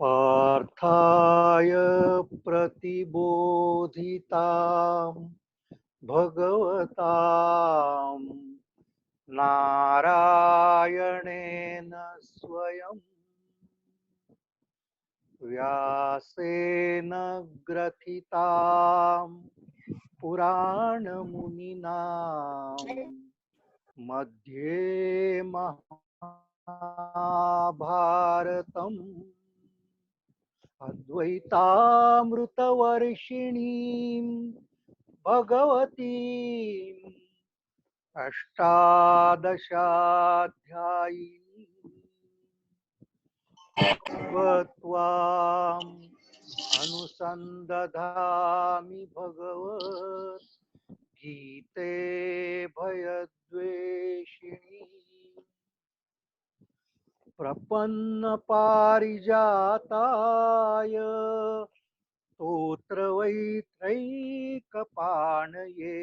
पार्थाय प्रतिबोधितां भगवतां नारायणेन स्वयं व्यासेन ग्रथितां पुराणमुनिना मध्ये महाभारतम् अद्वैतामृतवर्षिणीं भगवतीम् अष्टादशाध्यायिनीं त्वाम् अनुसन्दधामि भगवत् गीते भयद्वेषिणी प्रपन्नपारिजाताय स्तोत्रवैत्रैकपाणये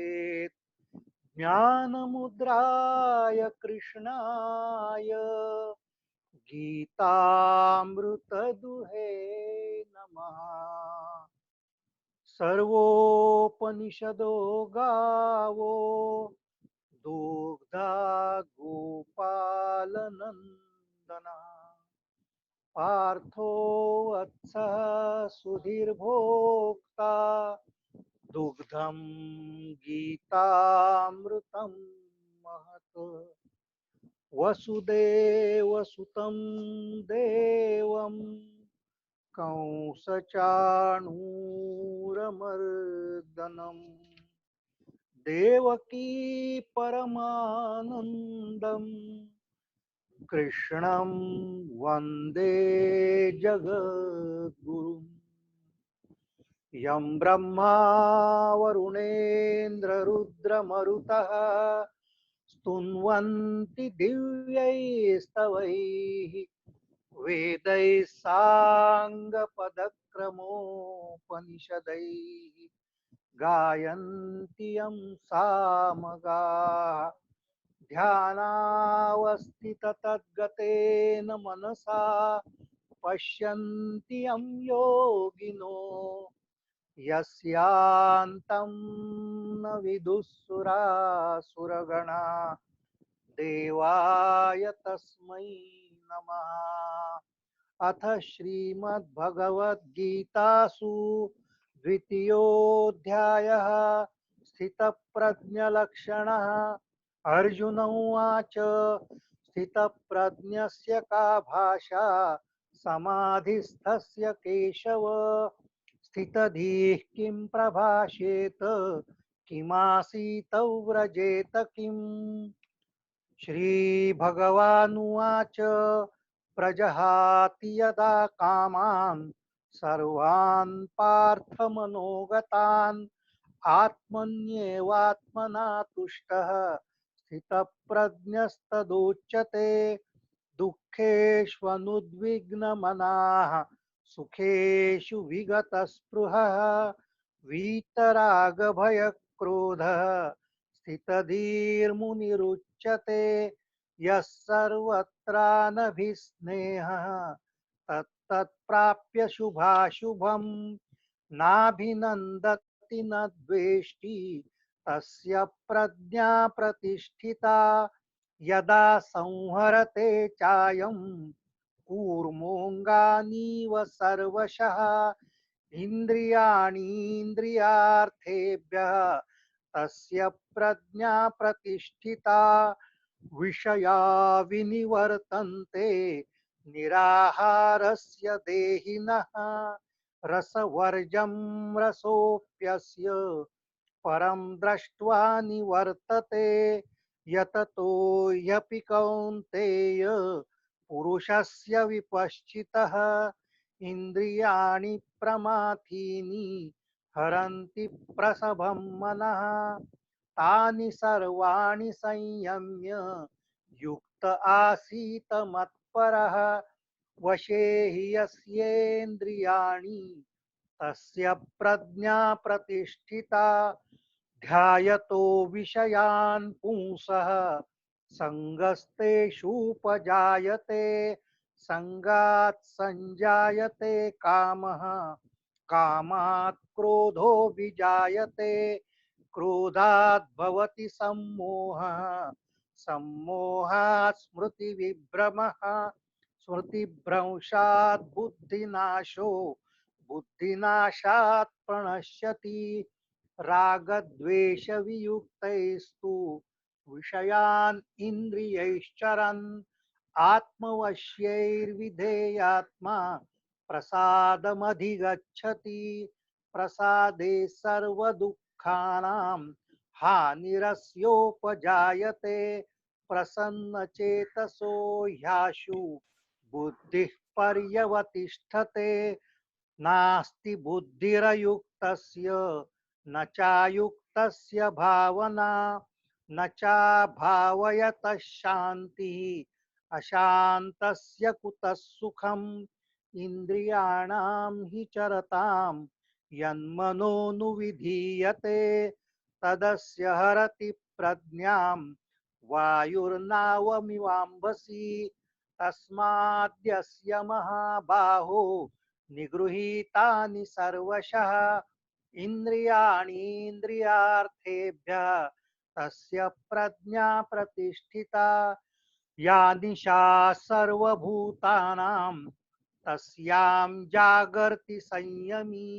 ज्ञानमुद्राय कृष्णाय गीतामृतदुहे नमः। सर्वोपनिषदो गावो दुग्धा गोपालनन्दना पार्थो वत्सः सुधीर्भोक्ता दुग्धं गीतामृतं महत् वसुदेवसुतं देवं कंसचाणूरमर्दनं देवकी परमानन्दं कृष्णं वन्दे जगद्गुरुम्। यं ब्रह्मा वरुणेन्द्ररुद्रमरुतः स्तुन्वन्ति दिव्यैस्तवैः वेदैः साङ्गपदक्रमोपनिषदैः गायन्ति यं सामगाः ध्यानावस्थिततद्गतेन मनसा पश्यन्ति यं योगिनो यस्यान्तं न विदुःसुरासुरगणा देवाय तस्मै नमः। अथ श्रीमद्भगवद्गीतासु द्वितीयोऽध्यायः स्थितप्रज्ञलक्षणः। अर्जुन उवाच स्थितप्रज्ञस्य का भाषा समाधिस्थस्य केशव स्थितधीः किं प्रभाषेत किमासीत व्रजेत किम्। श्रीभगवानुवाच प्रजहाति यदा कामान् सर्वान् पार्थमनोगतान् आत्मन्येवात्मना तुष्टः स्थितप्रज्ञस्तदोच्यते दुःखेष्वनुद्विग्नमनाः सुखेषु विगतस्पृहः वीतरागभयक्रोधः स्थितधीर्मुनिरुच्यते यः सर्वत्रानभिस्नेहः तत्तत्प्राप्य शुभाशुभं नाभिनन्दति न द्वेष्टि तस्य प्रज्ञा प्रतिष्ठिता यदा संहरते चायं कूर्मोऽङ्गानीव सर्वशः इन्द्रियाणीन्द्रियार्थेभ्यः तस्य प्रज्ञा प्रतिष्ठिता विषया विनिवर्तन्ते निराहारस्य देहिनः रसवर्जं रसोऽप्यस्य परं दृष्ट्वा निवर्तते यततो ह्यपि कौन्तेय पुरुषस्य विपश्चितः इन्द्रियाणि प्रमाथीनि हरन्ति प्रसभं मनः तानि सर्वाणि संयम्य युक्त आसीत मत्परः वशे हि यस्येन्द्रियाणि तस्य प्रज्ञा प्रतिष्ठिता ध्यायतो विषयान् पुंसः संगस्तेषूपजायते संगात् संजायते कामः कामात् क्रोधो विजायते क्रोधात् भवति सम्मोहः सम्मोहात् स्मृतिविभ्रमः स्मृतिभ्रंशात् बुद्धिनाशो बुद्धिनाशात् प्रणश्यति रागद्वेषवियुक्तैस्तु विषयान् इन्द्रियैश्चरन् आत्मवश्यैर्विधेयात्मा प्रसादमधिगच्छति प्रसादे सर्वदुःखानां हानिरस्योपजायते प्रसन्नचेतसो ह्याशु बुद्धिः पर्यवतिष्ठते नास्ति बुद्धिरयुक्तस्य न चायुक्तस्य भावना न चाभावयतः शान्तिः अशान्तस्य कुतः सुखम् इन्द्रियाणां हि चरतां यन्मनोनुविधीयते तदस्य हरति प्रज्ञां वायुर्नावमिवाम्भसि तस्माद्यस्य महाबाहो निगृहीतानि सर्वशः इन्द्रियाणीन्द्रियार्थेभ्यः तस्य प्रज्ञा प्रतिष्ठिता या निशा सर्वभूतानां तस्यां जागर्ति संयमी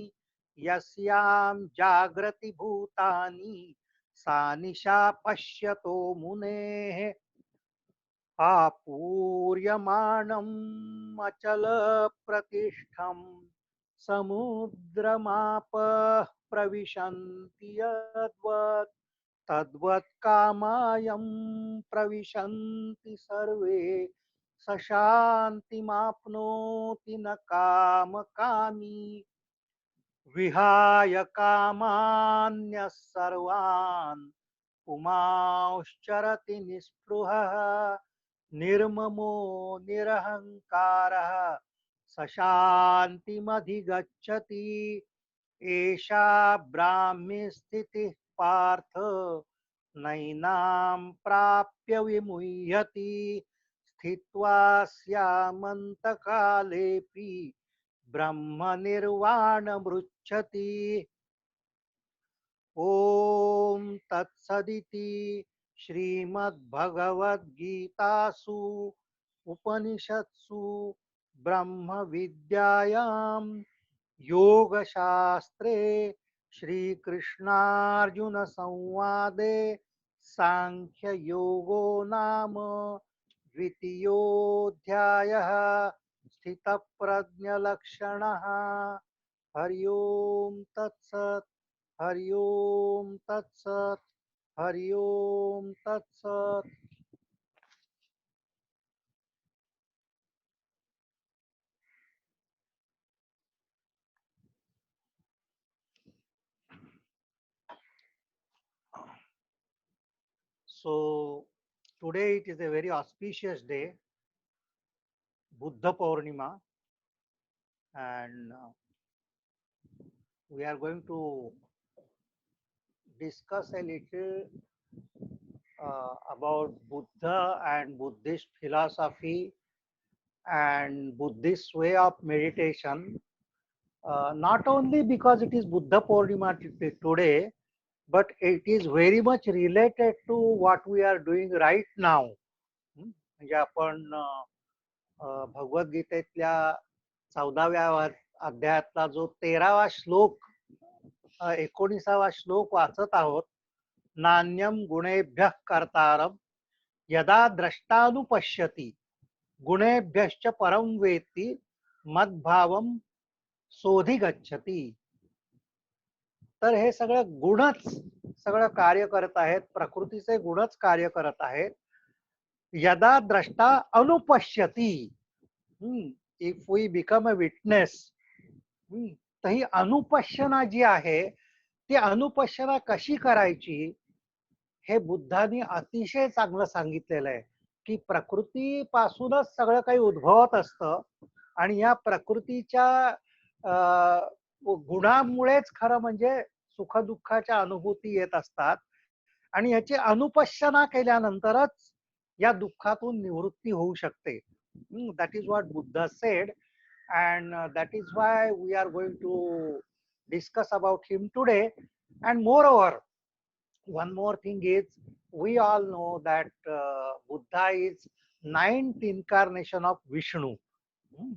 यस्यां जागृति भूतानि सा निशा पश्यतो मुनेः आपूर्यमाणम् अचलप्रतिष्ठं समुद्रमापः प्रविशन्ति यद्वत् तद्वत् कामायं प्रविशन्ति सर्वे स शान्तिमाप्नोति न कामकामी विहाय कामान्यः सर्वान् पुमांश्चरति निःस्पृहः निर्ममो निरहङ्कारः स शान्तिमधिगच्छति एषा ब्राह्मी स्थितिः पार्थ नैनां प्राप्य विमुह्यति स्थित्वा स्यामन्तकालेऽपि ब्रह्मनिर्वाणमृच्छति ॐ तत्सदिति श्रीमद्भगवद्गीतासु उपनिषत्सु ब्रह्मविद्यायां योगशास्त्रे श्रीकृष्णार्जुनसंवादे सांख्ययोगो नाम द्वितीयोऽध्यायः स्थितप्रज्ञलक्षणः हरि ओम तत्सत् हरि ओम तत्सत् हरि ओम तत्सत्. So today it is a very auspicious day, Buddha Purnima, and we are going to discuss a little about Buddha and Buddhist philosophy and Buddhist way of meditation. Not only because it is Buddha Purnima today, but it is very much related to what we are doing right now. म्हणजे आपण भगवद्गीतेतल्या 14व्या अध्यायातला जो 13वा श्लोक 19वा श्लोक वाचत आहोत. नान्यम गुणेभ्यः कर्तारं यदा द्रष्टानुपश्यति गुणेभ्यश्च परं वेत्ति मद्भावं सोधिगच्छति. तर हे सगळं गुणच सगळं कार्य करत आहेत, प्रकृतीचे गुणच कार्य करत आहेत. यदा द्रष्टा अनुपश्यति, if we become a witness, तर ही अनुपश्यना जी आहे ती अनुपश्यना कशी करायची हे बुद्धांनी अतिशय चांगलं सांगितलेलं आहे की प्रकृतीपासूनच सगळं काही उद्भवत असतं आणि या प्रकृतीच्या गुणामुळेच खरं म्हणजे सुखदुःखाच्या अनुभूती येत असतात आणि याची अनुपश्यना केल्यानंतरच या दुःखातून निवृत्ती होऊ शकते. That is what Buddha said, and that is why we are going to discuss about him today. And moreover, one more thing is, we all know that Buddha is ninth incarnation of Vishnu. हम्म,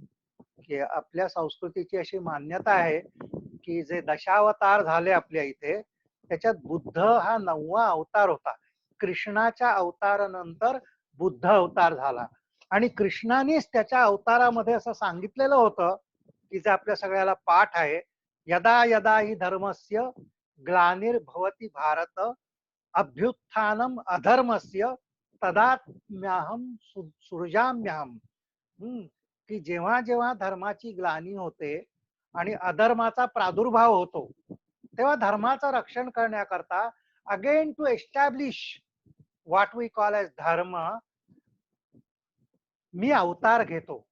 की आपल्या संस्कृतीची अशी मान्यता आहे की जे दशावतार झाले आपल्या इथे, त्याच्यात बुद्ध हा 9वा अवतार होता. कृष्णाच्या अवतारानंतर बुद्ध अवतार झाला आणि कृष्णानेच त्याच्या अवतारामध्ये असं सांगितलेलं होतं की जे आपल्या सगळ्याला पाठ आहे, यदा यदा ही धर्मस्य ग्लानिर्भवती भारत अभ्युत्थानम अधर्मस्य तदात्म्यहम सृजाम्यहम. की जेव्हा जेव्हा धर्माची ग्लानी होते आणि अधर्माचा प्रादुर्भाव होतो, तेव्हा धर्माचं रक्षण करण्याकरता again to establish what we call as dharma, मी अवतार घेतो.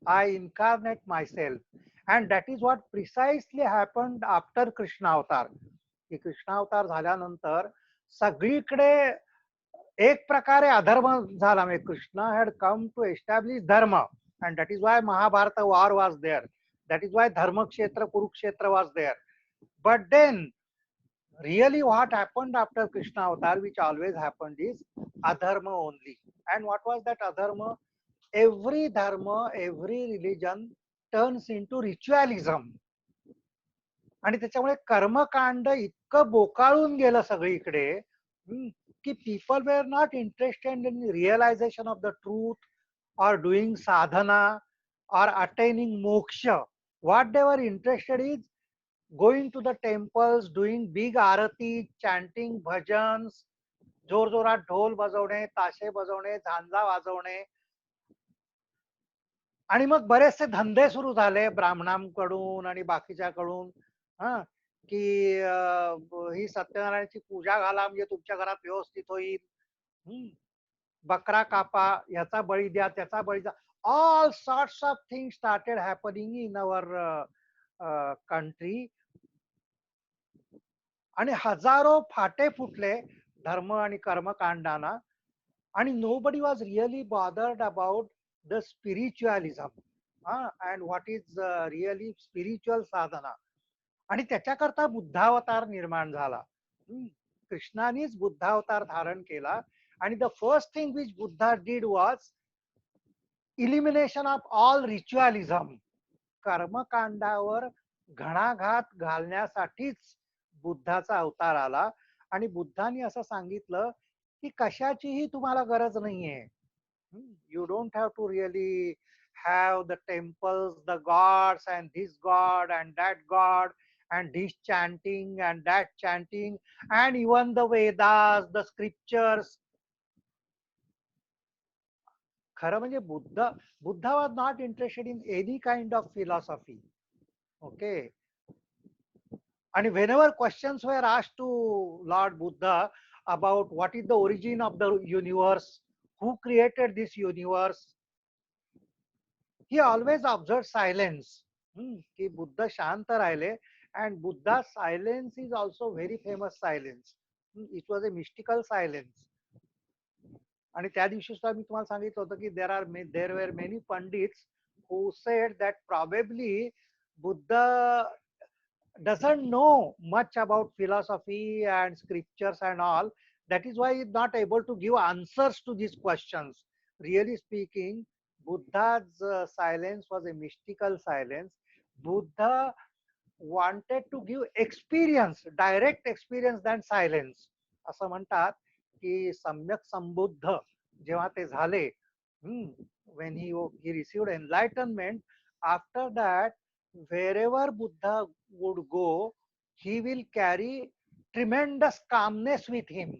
I incarnate myself and that is what precisely happened after Krishna avatar. की कृष्णा अवतार झाल्यानंतर सगळीकडे एक प्रकारे अधर्म झाला. म्हणजे Krishna had come to establish dharma and that is why Mahabharata war was there. That is why Dharmakshetra Kurukshetra was there. But then really what happened after Krishna avatar, which always happened, is adharma only. And what was that adharma? Every dharma, every religion turns into ritualism. आणि त्याच्यामुळे कर्मकांड इतकं बोकाळून गेलं सगळीकडे, की people were not interested in realisation of the truth or doing sadhana or attaining moksha. What they were interested is going to the temples, doing big arati, chanting bhajans, जोर जोरात ढोल बजवणे, ताशे बजवणे, झांजा वाजवणे. आणि मग बरेचसे धंदे सुरू झाले ब्राह्मणांकडून आणि बाकीच्याकडून. हा, की ही सत्यनारायणाची पूजा घाला म्हणजे तुमच्या घरात व्यवस्थित होईल. बकरा कापा, याचा बळी द्या, त्याचा बळी द्या. All sorts of things started happening in our country. आणि हजारो फाटे फुटले धर्म आणि कर्मकांडाना. आणि nobody was really bothered about the spiritualism and what is really spiritual sadhana. आणि त्याच्याकरता बुद्धावतार निर्माण झाला. कृष्णानेच बुद्धावतार धारण केला. आणि the first thing which Buddha did was elimination of all ritualism. कर्मकांडावर घणाघात घालण्यासाठीच बुद्धाचा अवतार आला. आणि बुद्धाने असं सांगितलं की कशाचीही तुम्हाला गरज नाहीये. You don't have to really have the temples, the gods, and this god and that god, and this chanting and that chanting, and even the Vedas, the scriptures. खरं म्हणजे Buddha was not interested in any kind of philosophy. Okay. And whenever questions were asked to Lord Buddha about what is the origin of the universe, who created this universe, he always observed silence. की बुद्ध शांत राहिले. And Buddha's silence is also very famous silence. It was a mystical silence. आणि त्या दिवशी सुद्धा मी तुम्हाला सांगितलं होतं की there were many pandits who said that probably Buddha doesn't know much about philosophy and scriptures and all. That is why he is not able to give answers to these questions. Really speaking, Buddha's silence was a mystical silence. Buddha wanted to give experience, direct experience than silence. असं म्हणतात की सम्यक संबुद्ध जेव्हा ते झाले, when he received enlightenment, after that wherever Buddha would go, he will carry tremendous calmness with him.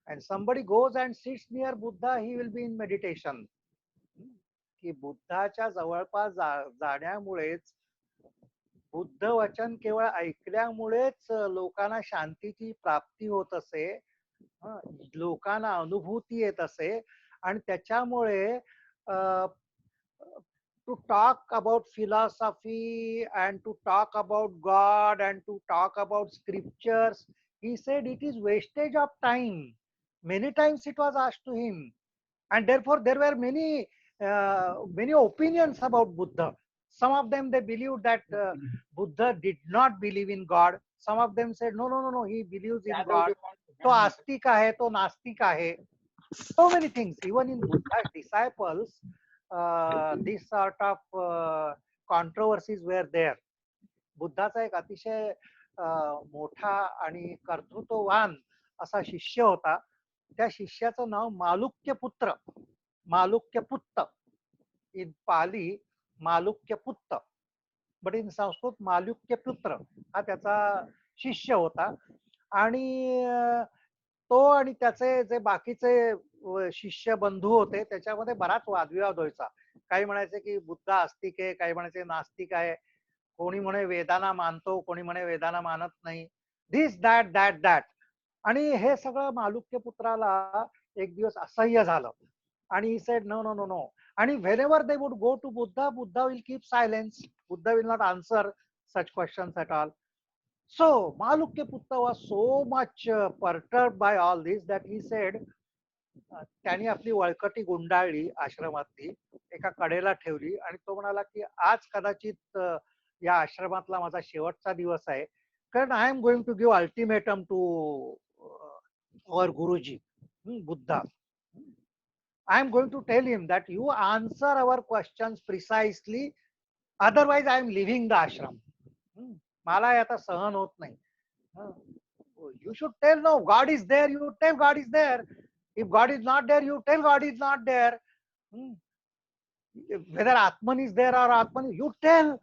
And somebody goes and sits near Buddha, he will be in meditation. की बुद्धाच्या जवळपास जाण्यामुळेच, बुद्ध वचन केवळ ऐकल्यामुळेच लोकांना शांतीची प्राप्ती होत असे, लोकांना अनुभूती येत असे. आणि त्याच्यामुळे to talk about philosophy and to talk about God and to talk about scriptures, he said it is wastage of time. Many times it was asked to him And therefore there were many opinions about Buddha. Some of them, they believed that Buddha did not believe in God. Some of them said no, no, no, no, he believes in God. तो आस्तिक आहे, तो नास्तिक आहे. So many things. Even in Buddha's disciples, this sort of controversies were there. बुद्धाचा एक अतिशय मोठा आणि कर्तृत्ववान असा शिष्य होता. त्या शिष्याचं नाव मालुक्य पुत्र, मालुक्य पुत्त. इन पाली मालुक्य पुत्त, बट इन संस्कृत मालुक्य पुत्र हा त्याचा शिष्य होता. आणि तो आणि त्याचे जे बाकीचे शिष्य बंधू होते त्याच्यामध्ये बराच वादविवाद व्हायचा. काही म्हणायचे की बुद्ध आस्तिक आहे, काही म्हणायचे नास्तिक आहे, कोणी म्हणे वेदांना मानतो, कोणी म्हणे वेदांना मानत नाही, दिस दॅट दॅट दॅट. आणि हे सगळं मालुक्य पुत्राला एक दिवस असह्य झालं आणि he said no, no, no, no. आणि whenever they would go to Buddha, Buddha will keep silence. Buddha will not answer such questions at all. So Malukya Putta was so much perturbed by all this that he said, त्यांनी आपली वळकटी गुंडाळली आश्रमातली, एका कडेला ठेवली आणि तो म्हणाला की आज कदाचित या आश्रमातला माझा शेवटचा दिवस आहे, कारण I am going to give ultimatum to our Guruji Buddha. I am going to tell him that you answer our questions precisely, otherwise I am leaving the ashram. मला आता सहन होत नाही. You should tell, no, God is there, you tell God is there. If God is not there, you tell God is not there. Whether Atman is there or Atman, you tell.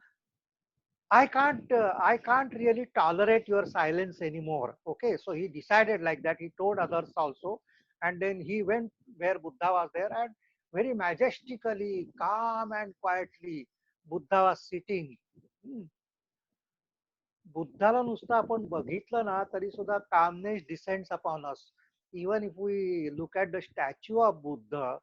I can't really tolerate your silence anymore. Okay, so he decided like that. He told others also, and then he went where Buddha was there, and very majestically, calm and quietly, Buddha was sitting. बुद्धाला नुसतं आपण बघितलं ना तरी सुद्धा calmness descends upon us. Even if we look at the statue of Buddha,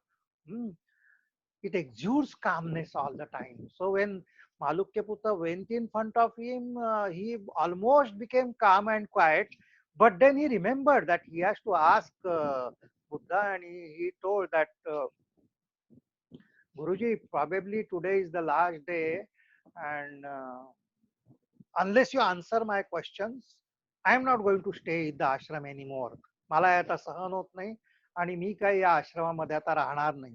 it exudes calmness all the time. So when Malukyaputta went in front of him, he almost became calm and quiet. But then he remembered that he has to ask Buddha, and he told that, Guruji, probably today is the last day, and unless you answer my questions, I am not going to stay in the ashram anymore. मला आता सहन होत नाही आणि मी काही या आश्रमामध्ये आता राहणार नाही.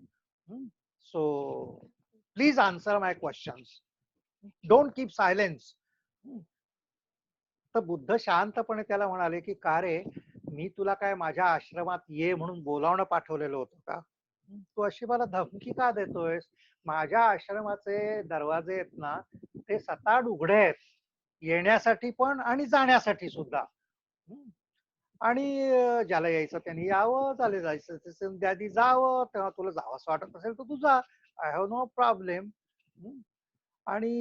So please answer my questions. Don't keep silence. तर बुद्ध शांतपणे त्याला म्हणाले की का रे, मी तुला काय माझ्या आश्रमात ये म्हणून बोलावणं पाठवलेलं होतं का? तू अशी मला धमकी का देतोयस? माझ्या आश्रमाचे दरवाजे आहेत ना ते सताड उघडे आहेत, येण्यासाठी पण आणि जाण्यासाठी सुद्धा. आणि ज्याला यायचं त्यांनी यावं, ज्याला जायचं त्याआधी जावं, तेव्हा तुला जावंसं वाटत असेल तर तू जा, आय हॅव नो प्रॉब्लेम. आणि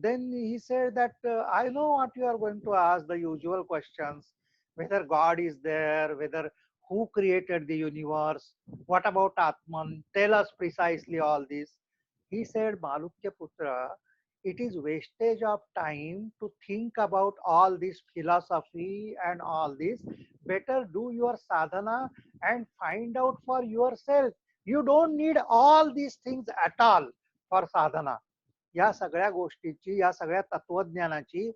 then he said that I know what you are going to ask, the usual questions, whether God is there, whether who created the universe, what about Atman, tell us precisely all this. He said, Malukya Putra, it is wastage of time to think about all this philosophy and all this. Better do your sadhana and find out for yourself. You don't need all these things at all for sadhana. या सगळ्या गोष्टीची, या सगळ्या तत्वज्ञानाची,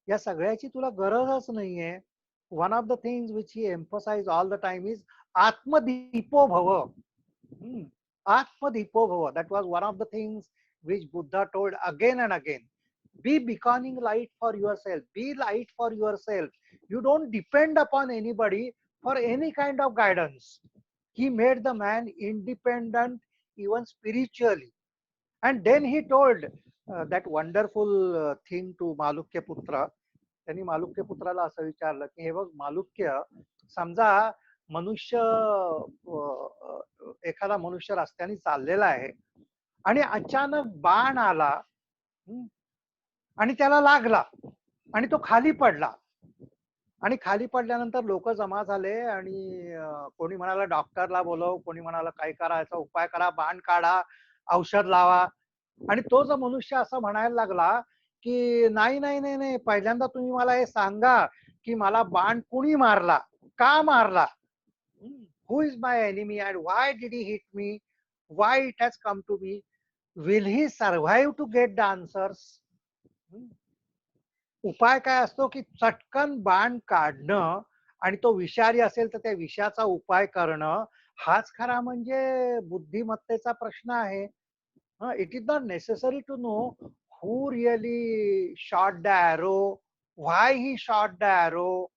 या सगळ्याची तुला गरजच नाहीये. One of the things which he emphasise all the time is आत्मदीपो भव. आत्मदीपो भव, that was one of the things which Buddha told again and again. Be becoming light for yourself. Be light for yourself. You don't depend upon anybody for any kind of guidance. He made the man independent even spiritually. And then he told that wonderful thing to Malukya Putra. त्यांनी मालुक्य पुत्राला असं विचारलं की हे बघ मालुक्य, समजा मनुष्य, एखादा मनुष्य रस्त्याने चाललेला आहे आणि अचानक बाण आला आणि त्याला लागला आणि तो खाली पडला. आणि खाली पडल्यानंतर लोक जमा झाले आणि कोणी म्हणाला डॉक्टरला बोलव, कोणी म्हणाला काय करायचा उपाय करा, बाण काढा, औषध लावा. आणि तो जो मनुष्य असं म्हणायला लागला की नाही नाही नाही नाही, पहिल्यांदा तुम्ही मला हे सांगा की मला बाण कुणी मारला, का मारला, who is my enemy and why did he hit me, why it has come to me, will he survive to get the answers? उपाय काय असतो की चटकन बाण काढणं आणि तो विषारी असेल तर त्या विषाचा उपाय करणं, हाच खरा म्हणजे बुद्धिमत्तेचा प्रश्न आहे. It is not necessary to know who really shot the arrow, why he shot the arrow,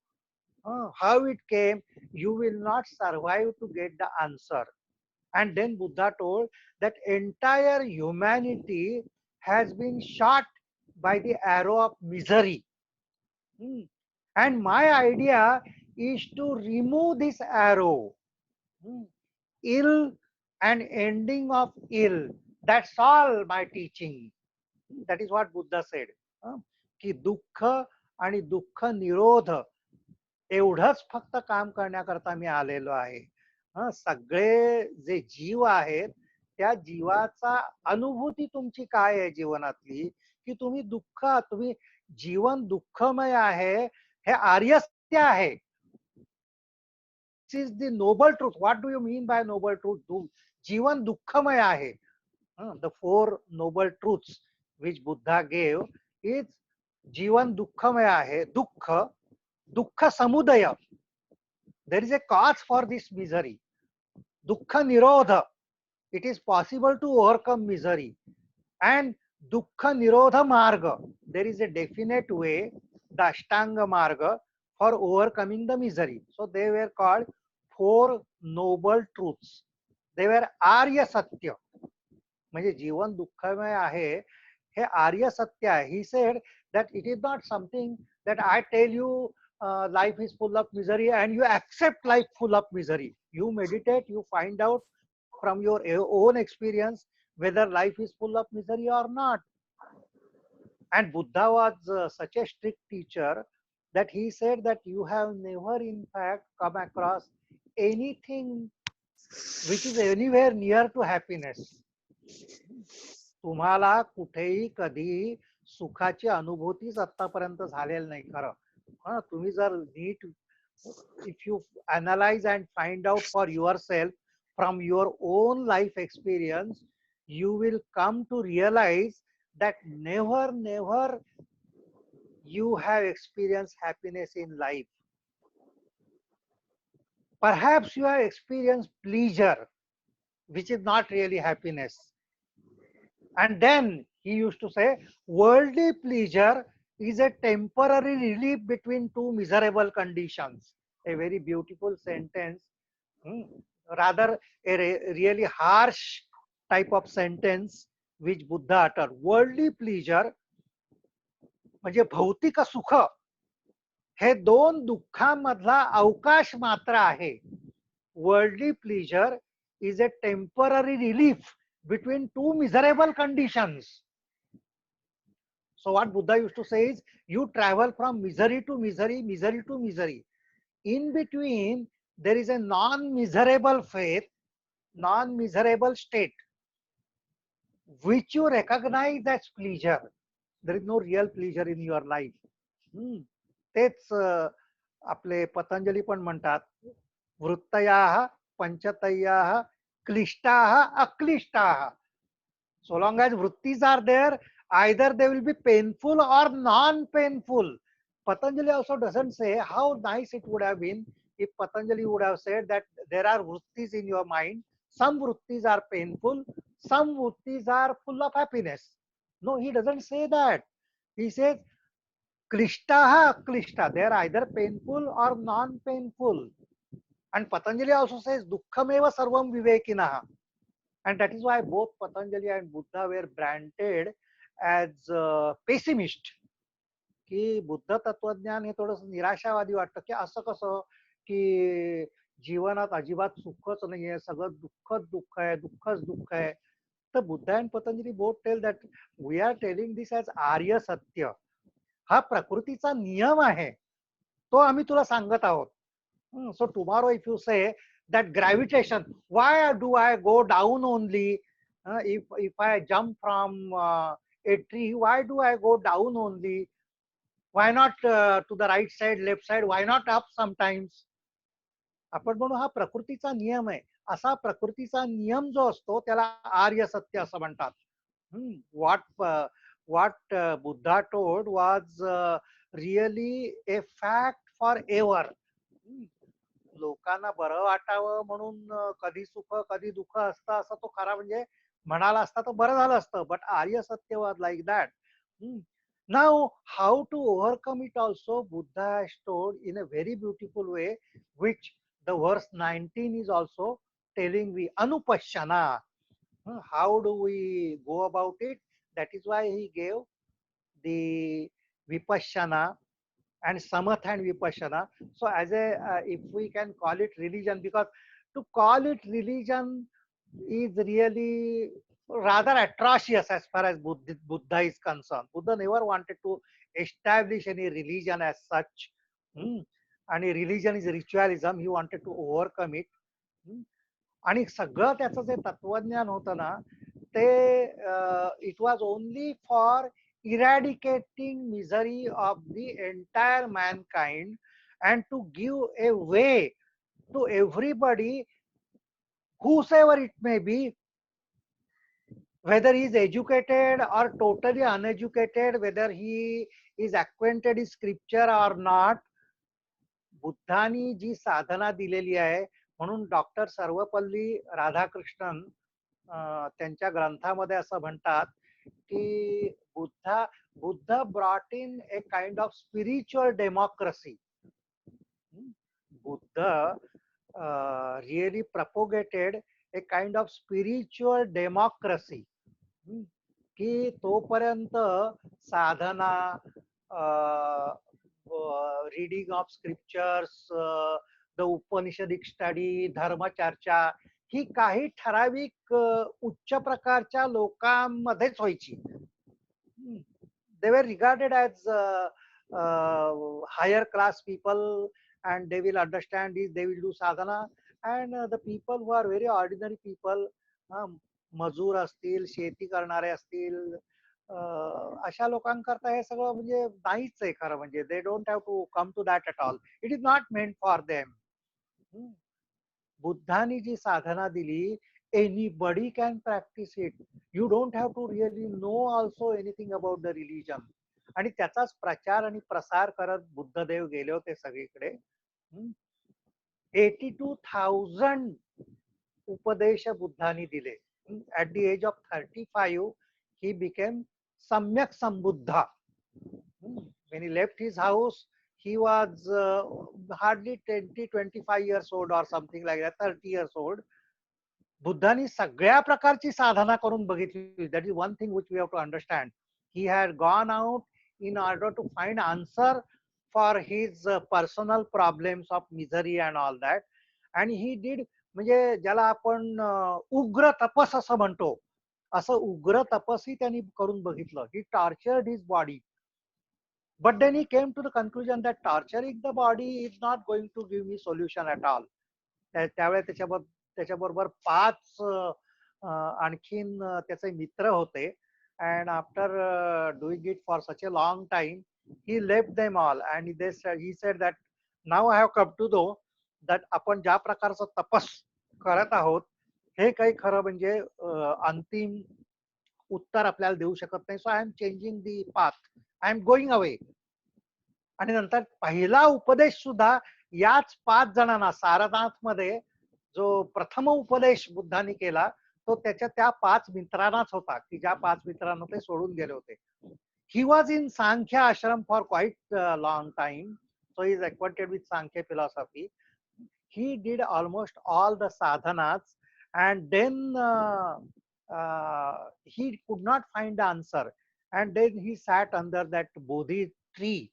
how it came. You will not survive to get the answer. And then Buddha told that entire humanity has been shot by the arrow of misery. And my idea is to remove this arrow. Ill and ending of ill. That's all my teaching. That is what Buddha said. की दुःख आणि दुःख निरोध एवढंच फक्त काम करण्याकरता मी आलेलो आहे. सगळे जे जीव आहेत त्या जीवाचा अनुभूती तुमची काय आहे जीवनातली, की तुम्ही दुःख, तुम्ही जीवन दुःखमय आहे हे आर्य सत्य आहे. This is the noble truth. What do you mean by noble truth? जीवन दुःखमय आहे. The four noble truths which Buddha gave is जीवन दुःखमय आहे. दुःख, दुःख समुदय, there is a cause for this misery. दुःख निरोध, it is possible to overcome misery. And दुःख निरोध मार्ग, there is a definite way, the Ashtanga marga, for overcoming the misery. So they were called four noble truths. They were आर्य सत्य. म्हणजे जीवन दुःखमय आहे हे आर्य सत्य आहे. He said that it is not something that I tell you life is full of misery and you accept life full of misery. You meditate, you find out from your own experience whether life is full of misery or not. And Buddha was such a strict teacher that he said that you have never in fact come across anything which is anywhere near to happiness. तुम्हाला कुठेही कधी सुखाची अनुभूतीच आतापर्यंत झालेली नाही खरं. तुम्ही जर नीट, if you analyse and find out for yourself from your own life experience, you will come to realize that never you have experienced happiness in life. Perhaps you have experienced pleasure, which is not really happiness. And then he used to say, worldly pleasure is a temporary relief between two miserable conditions. A very beautiful sentence, rather a really harsh type of sentence which Buddha uttered. Worldly pleasure म्हणजे भौतिक सुख हे दोन दुःखांमधला अवकाश मात्र आहे. Worldly pleasure is a temporary relief between two miserable conditions. So what Buddha used to say is, you travel from misery to misery, misery to misery. In between, there is a non-miserable faith, non-miserable state, which you recognize as pleasure. There is no real pleasure in your life. तेच आपले पतंजली पण म्हणतात, वृत्तयाः पंचतय्याः क्लिष्टाः अक्लिष्टाः. So long as vrittis are there, either they will be painful or non-painful. Patanjali also doesn't say, how nice it would have been if Patanjali would have said that there are vrittis in your mind, some vrittis are painful, some vrittis are full of happiness. No, he doesn't say that. He says, klishtaha aklishta, they are either painful or non-painful. And Patanjali also says, dukkhameva sarvam vivekinaha. And that is why both Patanjali and Buddha were branded as pessimist. की बुद्ध तत्वज्ञान हे थोडंसं निराशावादी वाटतं, की असं कसं की जीवनात अजिबात सुखच नाहीये, सगळं दुःखच दुःख आहे, दुःखच दुःख आहे. तर Buddha and Patanjali both tell that we are telling this as arya satya. हा प्रकृतीचा नियम आहे, तो आम्ही तुला सांगत आहोत. सो टुमॉरो इफ यू से that gravitation, why do I go down only? If I jump from a tree, why do I go down only? Why not to the right side, left side? Why not up sometimes? आपण म्हणू हा प्रकृतीचा नियम आहे. असा प्रकृतीचा नियम जो असतो त्याला आर्य सत्य असं म्हणतात. What Buddha told was really a fact for ever. लोकांना बरं वाटावं म्हणून कधी सुख कधी दुःख असतं असं तो खरा म्हणजे म्हणाला असता तर बरं झालं असतं. But arya satya was like that. Now how to overcome it also Buddha has told in a very beautiful way, which the verse 19 is also telling we anupashyana. How do we go about it? That is why he gave the Vipassana and Samatha and Vipassana. So, as a if we can call it religion, because to call it religion is really rather atrocious as far as Buddha is concerned. Buddha never wanted to establish any religion as such. Hmm. And a religion is ritualism. He wanted to overcome it. Hmm. आणि सगळं त्याचं जे तत्वज्ञान होतं ना ते it was only for eradicating misery of the entire mankind and to give a way to everybody, whosoever it may be, whether he is educated or totally uneducated, whether he is acquainted with scripture or not. बुद्धानी जी साधना दिलेली आहे म्हणून doctor Sarvepalli Radhakrishnan त्यांच्या ग्रंथामध्ये असं म्हणतात की Buddha brought in a kind of spiritual democracy. Buddha really propagated a kind of spiritual democracy की तोपर्यंत साधना, reading of scriptures, the Upanishadic study, धर्मचर्चा ही काही ठराविक उच्च प्रकारच्या लोकांमध्येच व्हायची. They were regarded as higher class people and they will understand this, they will do sadhana, and the people who are very ordinary people, मजूर असतील, शेती करणारे असतील, अशा लोकांकरता हे सगळं म्हणजे नाहीच आहे खरं म्हणजे. They don't have to come to that at all. It is not meant for them. बुद्धानी जी साधना दिली, anybody can practice it. You don't have to really know also anything about the religion. आणि त्याचाच प्रचार आणि प्रसार करत बुद्धदेव गेले होते सगळीकडे. 82,000 उपदेश बुद्धानी दिले. At the age of 35 he became Samyak Sambuddha. When he left his house he was hardly 20-25 years old or something like that, 30 years old. बुद्धानी सगळ्या प्रकारची साधना करून बघितली. That is one thing which we have to understand. He had gone out in order to find answer for his personal problems of misery and all that. And he did म्हणजे ज्याला आपण उग्र तपस असं म्हणतो, असं उग्र तपसही त्यांनी करून बघितलं. He tortured his body. But then he came to the conclusion that torturing the body is not going to give me solution at all. त्यावेळेस त्याच्याबरोबर 5 आणखीन त्याचे मित्र होते. And after doing it for such a long time, he left them all and he said that now I have come to know that आपण ज्या प्रकारचं तपस करत आहोत हे काही खरं म्हणजे अंतिम उत्तर आपल्याला देऊ शकत नाही. So I am changing the path, I am going away. आणि नंतर पहिला उपदेश सुद्धा याच 5 जणांना सारनाथ मध्ये जो प्रथम उपदेश बुद्धांनी केला तो त्याच्या त्या 5 मित्रांनाच होता की ज्या 5 मित्रांना ते सोडून गेले होते. ही वॉज इन सांख्य आश्रम for quite long time. So he is acquainted with Sankhya philosophy. He did almost all the sadhanas and then he could not find the answer, and then he sat under that Bodhi tree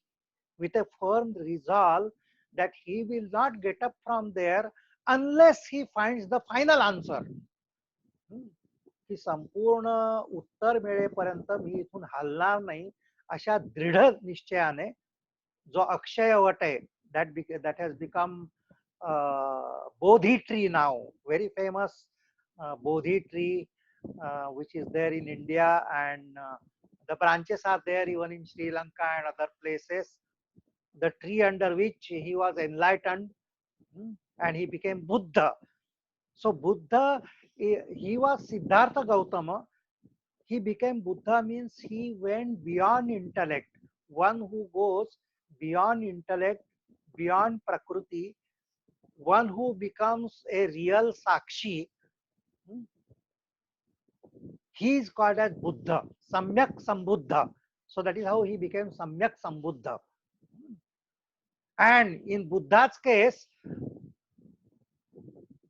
with a firm resolve that he will not get up from there unless he finds the final answer. की संपूर्ण उत्तर मिळेपर्यंत मी इथून हलणार नाही अशा दृढ निश्चयाने जो अक्षय वट आहे, that has become Bodhi tree now, very famous Bodhi tree which is there in India, and the branches are there even in Sri Lanka and other places. The tree under which he was enlightened, and he became Buddha. So Buddha, he was Siddhartha Gautama. He became Buddha means he went beyond intellect. One who goes beyond intellect, beyond Prakriti, one who becomes a real Sakshi, he is called as Buddha, Samyak Sambuddha. So that is how he became Samyak Sambuddha. And in Buddha's case,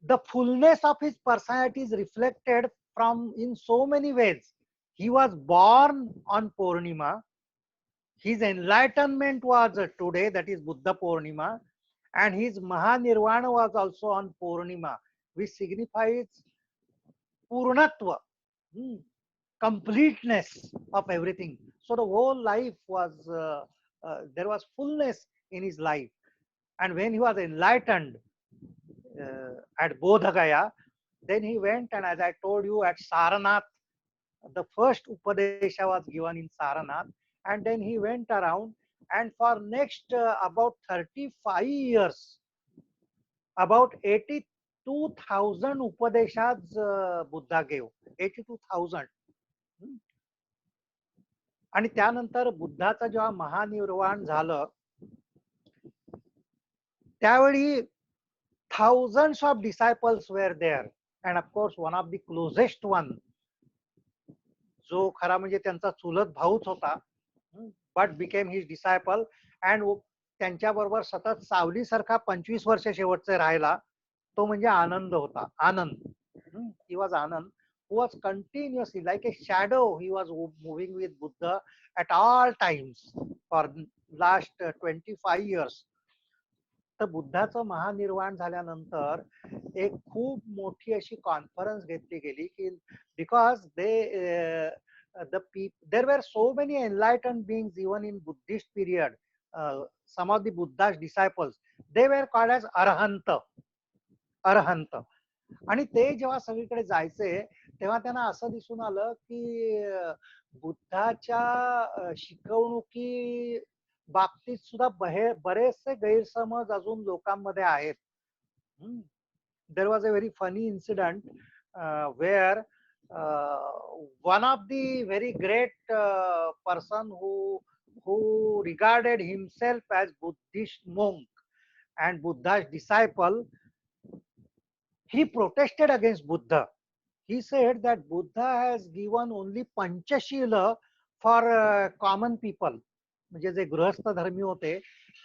the fullness of his personality is reflected from in so many ways. He was born on Purnima. His enlightenment was today, that is Buddha Purnima, and his Mahanirvana was also on Purnima, which signifies Purnatva, completeness of everything. So the whole life was, there was fullness in his life. And when he was enlightened at Bodh Gaya, then he went, and as I told you, at Saranath, the first Upadesha was given in Saranath, and then he went around, and for next about 35 years, about 82,000 Upadeshas Buddha gave, 82,000. आणि त्यानंतर बुद्धाचं जेव्हा महानिर्वाण झालं, त्यावेळी thousands of disciples were there, and of course one of the closest one, जो खरा म्हणजे त्यांचा चुलत भाऊच होता, but became his disciple, and त्यांच्याबरोबर सतत सावलीसारखा 25 वर्ष शेवटचे राहिला, तो म्हणजे आनंद होता. आनंद, he was Anand, who was continuously like a shadow. He was moving with Buddha at all times for last 25 years. तर बुद्धाचं महानिर्वाण झाल्यानंतर एक खूप मोठी अशी कॉन्फरन्स घेतली गेली की because there were so many enlightened beings even in Buddhist period. Some of the Buddha's disciples, they were called as arahant. आणि ते जेव्हा सगळीकडे जायचे तेव्हा त्यांना असं दिसून आलं की बुद्धाच्या शिकवणुकी बाबतीत सुद्धा बरेचसे गैरसमज अजून लोकांमध्ये आहेत. There was a very funny incident where one of the very great person who regarded himself as Buddhist monk and Buddha's disciple, he protested against Buddha. He said that Buddha has given only Panchashila for common people. म्हणजे जे गृहस्थ धर्मी होते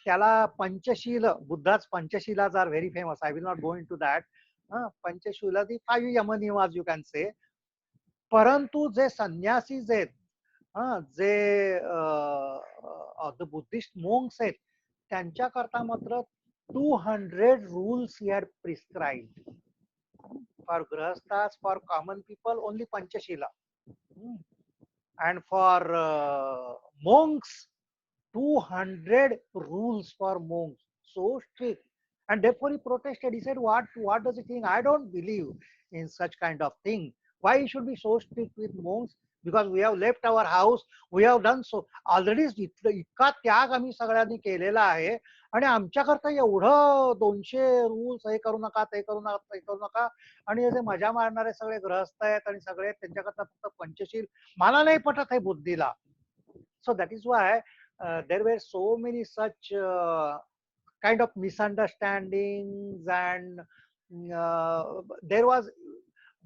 त्याला पंचशील, बुद्धाच panchshilas are very famous. I will not go into that. Panchshila the 5 yamaniyamas you can say. परंतु जे संन्यासीज आहेत, जे the Buddhist monks आहेत, त्यांच्याकरता मात्र 200 rules he had prescribed. For grahasthas, for common people, only Panchashila. And for monks, 200 rules for monks. So strict. And therefore he protested. He said, what does he think? I don't believe in such kind of thing. Why he should be so strict with monks? Because we have left our house, we have done so. Already इतका त्याग आम्ही सगळ्यांनी केलेला आहे, आणि आमच्याकरता एवढं 200 rules, हे करू नका, ते करू नका, ते करू नका. आणि हे जे मजा मारणारे सगळे गृहस्थ आहेत आणि सगळे त्यांच्याकरता फक्त पंचशील, मला नाही पटत हे बुद्धीला. So that is Y there were so many such kind of misunderstandings, and there was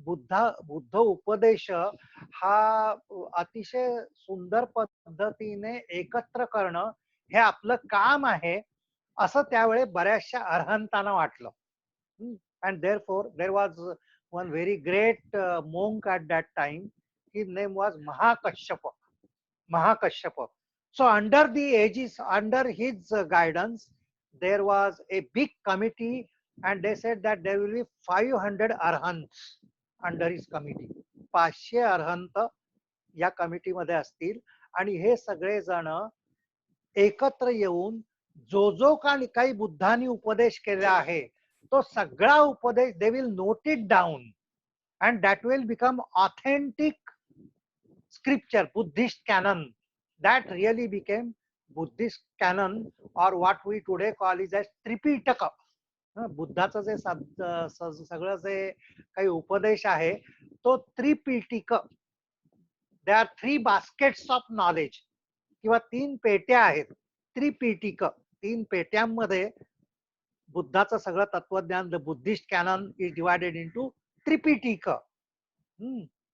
Buddha उपदेश हा अतिशय सुंदर पद्धतीने एकत्र करणं हे आपलं काम आहे, असं त्यावेळी बऱ्याचशा अर्हंतांना वाटलं. And therefore there was one very great monk at that time. His name was Mahakashyapa. So under the aegis, under his guidance, there was a big committee, and they said that there will be 500 arhants under his committee. 500 अर्हंत या committee मध्ये असतील, आणि हे सगळे जण एकत्र येऊन जो काही बुद्धांनी उपदेश केला आहे तो सगळा उपदेश they will note it down, and that will become authentic scripture, Buddhist canon. That really became Buddhist canon, or what we today call is as Tripitaka. बुद्धाचं जे सगळं जे काही उपदेश आहे तो Tripitaka, they are 3 baskets of knowledge, किंवा 3 पेट्या आहेत. त्रिपिटिक, 3 पेट्यांमध्ये बुद्धाचं सगळं तत्वज्ञान, the Buddhist canon is divided into Tripitaka.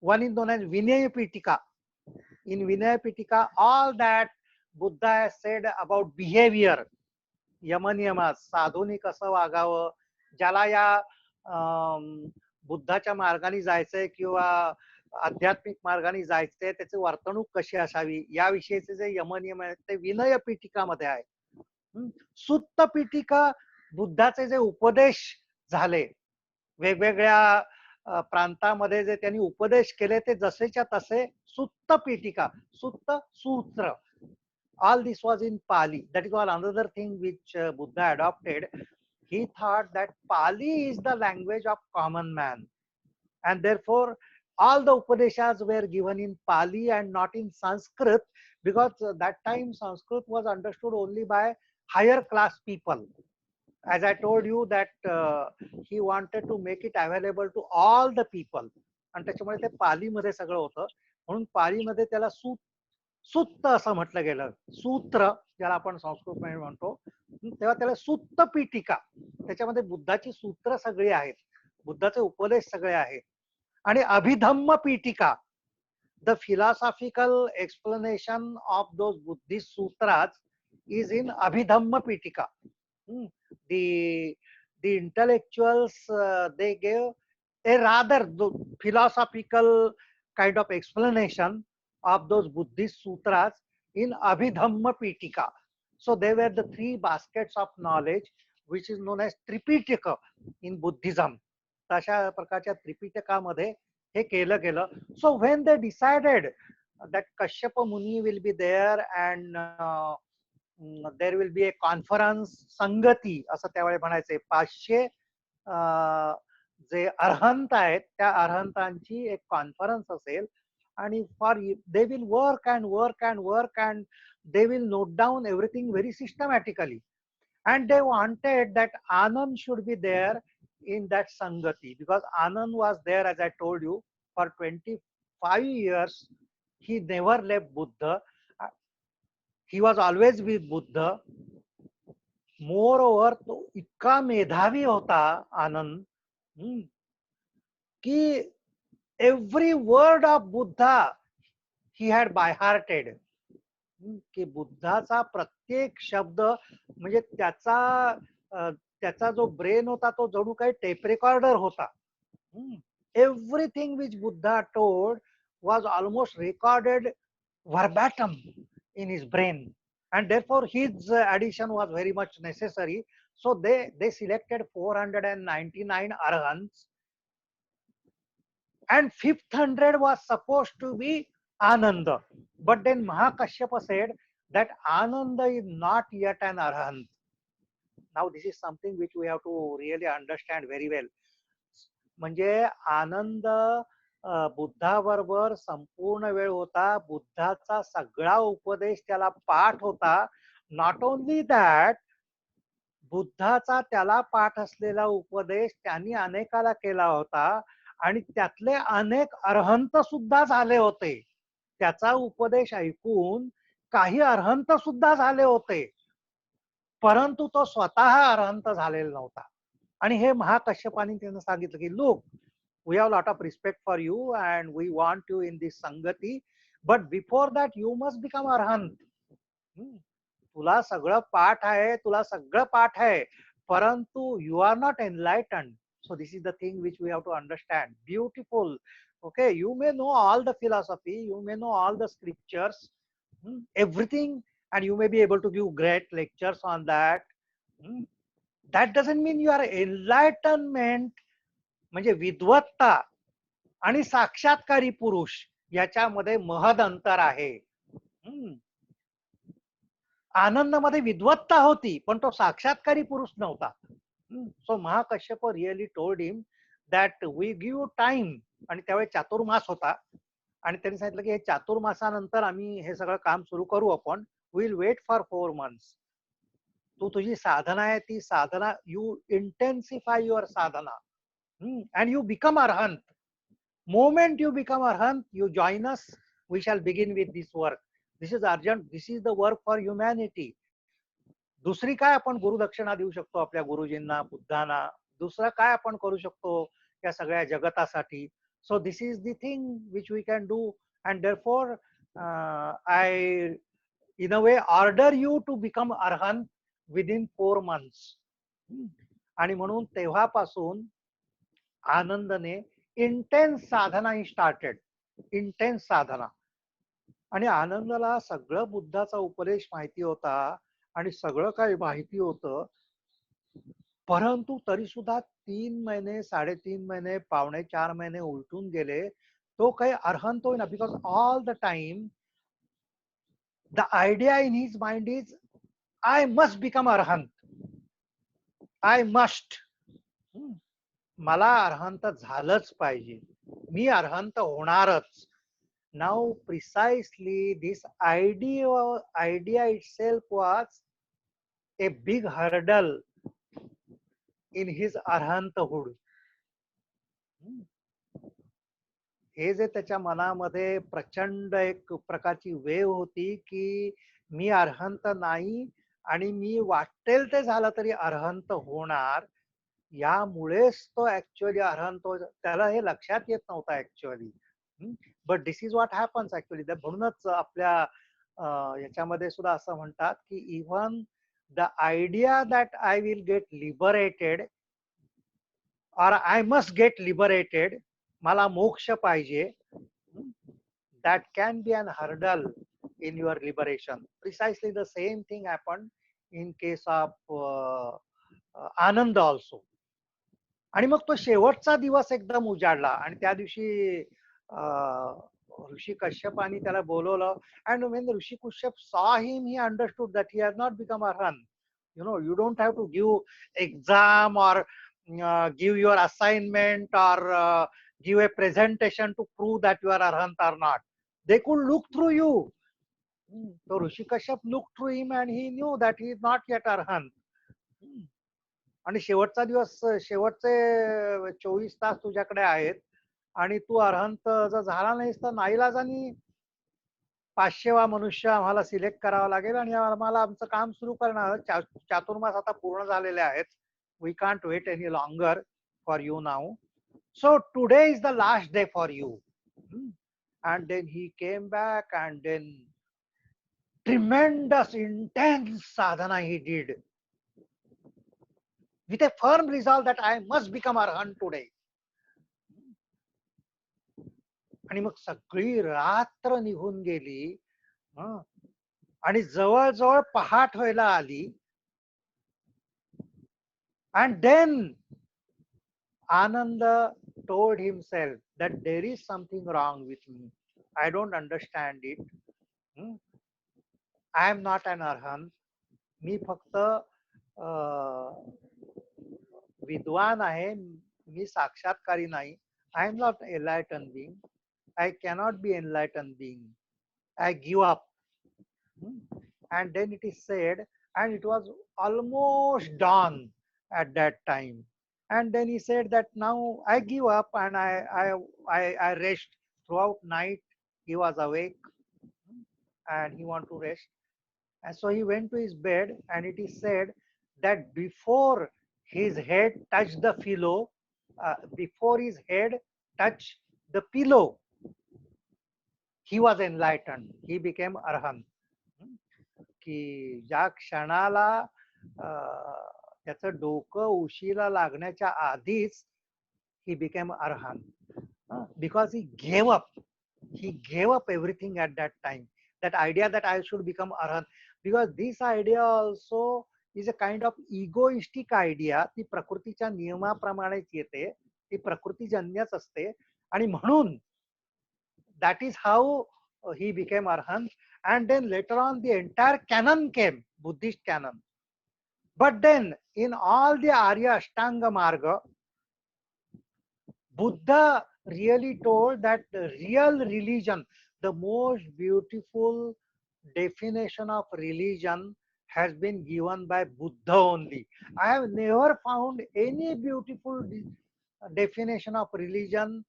One is known as Vinaya Pitika. In Vinaya Pitika, all that Buddha has said about behavior, यमनियमा, साधूनी कसं वागावं, ज्याला या बुद्धाच्या मार्गाने जायचंय किंवा आध्यात्मिक मार्गाने जायचंय, त्याची वर्तणूक कशी असावी, याविषयीचे जे यमनियम आहेत ते विनय पीठिकामध्ये आहे. सुत्त पीठिका, बुद्धाचे जे उपदेश झाले वेगवेगळ्या प्रांतामध्ये जे त्यांनी उपदेश केले ते जसेच्या तसे सुत्त पीठिका, सुत्त सूत्र. All this was in Pali. That is all another thing which Buddha adopted. He thought that Pali is the language of common man, and therefore all the Upadeshas were given in Pali and not in Sanskrit, because that time Sanskrit was understood only by higher class people. As I told you that he wanted to make it available to all the people, आणि त्याच्यामुळे ते पालीमध्ये सगळं होतं. म्हणून पालीमध्ये त्याला सुत्त असं म्हटलं गेलं. सूत्र ज्याला आपण संस्कृतमध्ये म्हणतो, तेव्हा त्याला सुत्त पीठिका, त्याच्यामध्ये बुद्धाची सूत्र सगळी आहेत, बुद्धाचे उपदेश सगळे आहेत. आणि Abhidhamma Pitaka, the philosophical explanation of those Buddhist sutras is in Abhidhamma Pitaka. The intellectuals they gave a rather philosophical kind of explanation of those Buddhist sutras in Abhidhamma Pitika. So they were the 3 baskets of knowledge which is known as Tripitaka in Buddhism. तशा प्रकारच्या त्रिपिटकामध्ये हे केलं गेलं. So when they decided that Kashyapa Muni will be there and there will be a conference, संगती असं त्यावेळी म्हणायचे, 500 जे अर्हंत आहेत त्या अर्हंतांची एक कॉन्फरन्स असेल, आणि for they will work and work and work and they will note down everything very systematically, and they wanted that Anand should be there in that Sangati, because Anand was there, as I told you, for 25 years. He never left Buddha. He was always with Buddha. Moreover, तो इतका मेधावी होता आनंद, की every word of Buddha he had by hearted. की बुद्धाचा प्रत्येक शब्द म्हणजे त्याचा जो ब्रेन होता तो जणू काही टेप रेकॉर्डर होता. Everything which Buddha told was almost recorded verbatim in his brain, and therefore his addition was very much necessary. So they selected 499 arhants, and 500 was supposed to be Ananda. But then Mahakashyapa said that Ananda is not yet an arhant. Now this is something which we have to really understand very well. म्हणजे आनंद बुद्धाबरोबर संपूर्ण वेळ होता, बुद्धाचा सगळा उपदेश त्याला पाठ होता. Not only that, बुद्धाचा त्याला पाठ असलेला उपदेश त्यांनी अनेकाला केला होता, आणि त्यातले अनेक अर्हंत सुद्धा झाले होते. त्याचा उपदेश ऐकून काही अर्हंत सुद्धा झाले होते, परंतु तो स्वतः अर्हंत झालेला नव्हता. आणि हे महाकश्यपाने त्यांना सांगितलं की look, we have a lot of respect for you and we want you in this Sangati, but before that you must become arhant. तुला सगळं पाठ आहे, तुला सगळं पाठ आहे, परंतु you are not enlightened. So this is the thing which we have to understand. Beautiful. Okay, you may know all the philosophy, you may know all the scriptures, everything, and you may be able to give great lectures on that. That doesn't mean you are enlightenment. म्हणजे विद्वत्ता आणि साक्षात्कारी पुरुष याच्यामध्ये महद अंतर आहे. आनंदामध्ये विद्वत्ता होती, पण तो साक्षात्कारी पुरुष नव्हता. So Mahakashyap really told him that we give time. आणि त्यावेळी चातुर्मास होता, आणि त्यांनी सांगितलं की हे चातुर्मासानंतर आम्ही हे सगळं काम सुरू करू आपण. Will wait for 4 months. तू तुझी साधना आहे ती साधना, you intensify your sadhana and you become arhant. Moment you become arhant, you join us. We shall begin with this work. This is urgent. This is the work for humanity. दुसरी काय आपण गुरुदक्षिणा देऊ शकतो आपल्या गुरुजींना, बुद्धांना? दुसरं काय आपण करू शकतो या सगळ्या जगतासाठी? So this is the thing which we can do. And therefore I in a way order you to become arhant within 4 months. आणि म्हणून तेव्हापासून आनंदने intense sadhana he started. Intense sadhana. आणि आनंदाला सगळं बुद्धाचा उपदेश माहिती होता आणि सगळं काही माहिती होतं, परंतु तरी सुद्धा 3 महिने, 3.5 महिने, 4.5 महिने उलटून गेले, तो काही अर्हंत होईना. Because all the time the idea in his mind is I must become arhant, I must. मला अर्हंत झालंच पाहिजे, मी अर्हंत होणारच. Now precisely this idea itself was a big hurdle in his arhanthood. हे जे त्याच्या मनामध्ये प्रचंड एक प्रकारची वेव होती की मी अर्हंत नाही आणि मी वाटेल ते झालं तरी अर्हंत होणार, यामुळेच तो ऍक्च्युअली अर्हंत, त्याला हे लक्षात येत नव्हतं actually. But this is what happens actually. म्हणूनच आपल्या याच्यामध्ये सुद्धा असं म्हणतात की even the idea that I will get liberated और आय मस्ट गेट लिबरेटेड, मला मोक्ष पाहिजे, that can be an hurdle in your liberation. Precisely the same thing happened in case of Anand also. आणि मग तो शेवटचा दिवस एकदम उजाडला आणि त्या दिवशी ऋषी कश्यपानी त्याला बोलवलं. And when Rishi Kashyap saw him, he understood that he has not become arhant. You know, you don't have to give exam or give your assignment or give a presentation to prove that you are arhant or not. They could look through you. So Rishi Kashyap looked through him and he knew that he is not yet arhant. आणि शेवटचा दिवस, शेवटचे 24 तास तुझ्याकडे आहेत आणि तू अर्हंत जर झाला नाहीस तर नाईलाजानी 500वा मनुष्य आम्हाला सिलेक्ट करावा लागेल आणि आम्हाला आमचं काम सुरू करणार. चातुर्मास आता पूर्ण झालेले आहेत. We can't wait any longer for you now. So today is the last day for you. And then he came back and then tremendous intense sadhana he did with a firm resolve that I must become arhant today. आणि मग सगळी रात्र निघून गेली आणि जवळजवळ पहाट व्हायला आली. And then Ananda told himself that there is something wrong with me. I don't understand it. I am not an arhant. मी फक्त विद्वान आहे, मी साक्षात्कारी नाही. I am not enlightened being. I cannot be enlightened being. I give up. And then it is said, and it was almost dawn at that time. And then he said that now I give up and I rest. Throughout night he was awake and he want to rest. And so he went to his bed, and it is said that before his head touched the pillow, before his head touched the pillow, he was enlightened. He became arhant. की ज्या क्षणाला त्याचं डोकं उशीला लागण्याच्या आधीच he became arhant. Because he gave up. He gave up everything at that time. That idea that I should become arhant. Because this idea also is a kind of egoistic idea. ती प्रकृतीच्या नियमाप्रमाणेच येते, ती प्रकृतीजन्यच असते. आणि म्हणून that is how he became arhant. And then later on the entire canon came, Buddhist canon. But then in all the Arya Ashtanga Marga, Buddha really told that the real religion, the most beautiful definition of religion has been given by Buddha only. I have never found any beautiful definition of religion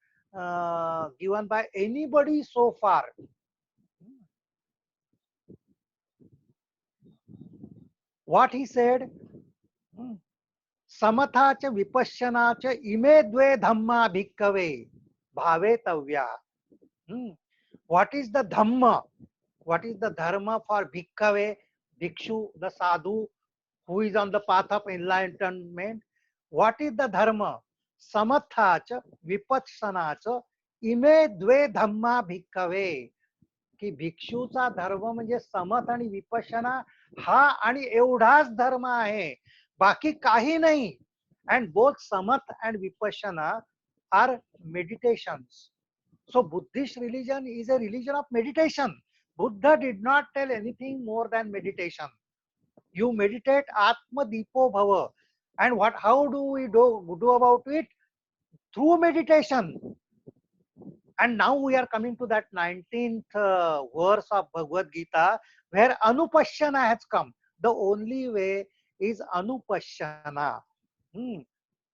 given by anybody so far. What he said, समथाच विपश्यनाच इमे द्वे धम्मा भिक्कवे भावेतव्या. What is the dhamma? What is the dharma for bhikkave, bhikshu, the sadhu who is on the path of enlightenment? What is the dharma? Samathacha, vipassanacha, ime dve dhamma bhikkave. की भिक्षूचा धर्म म्हणजे समथ आणि विपश्यना हा आणि एवढाच धर्म आहे, बाकी काही नाही. And both samatha and vipassana are meditations. So Buddhist religion is a religion of meditation. Buddha did not tell anything more than meditation. You meditate Atma Deepo Bhava. And how do we do about it? Through meditation. And now we are coming to that 19th verse of Bhagavad Gita, where Anupashyana has come. The only way is Anupashyana.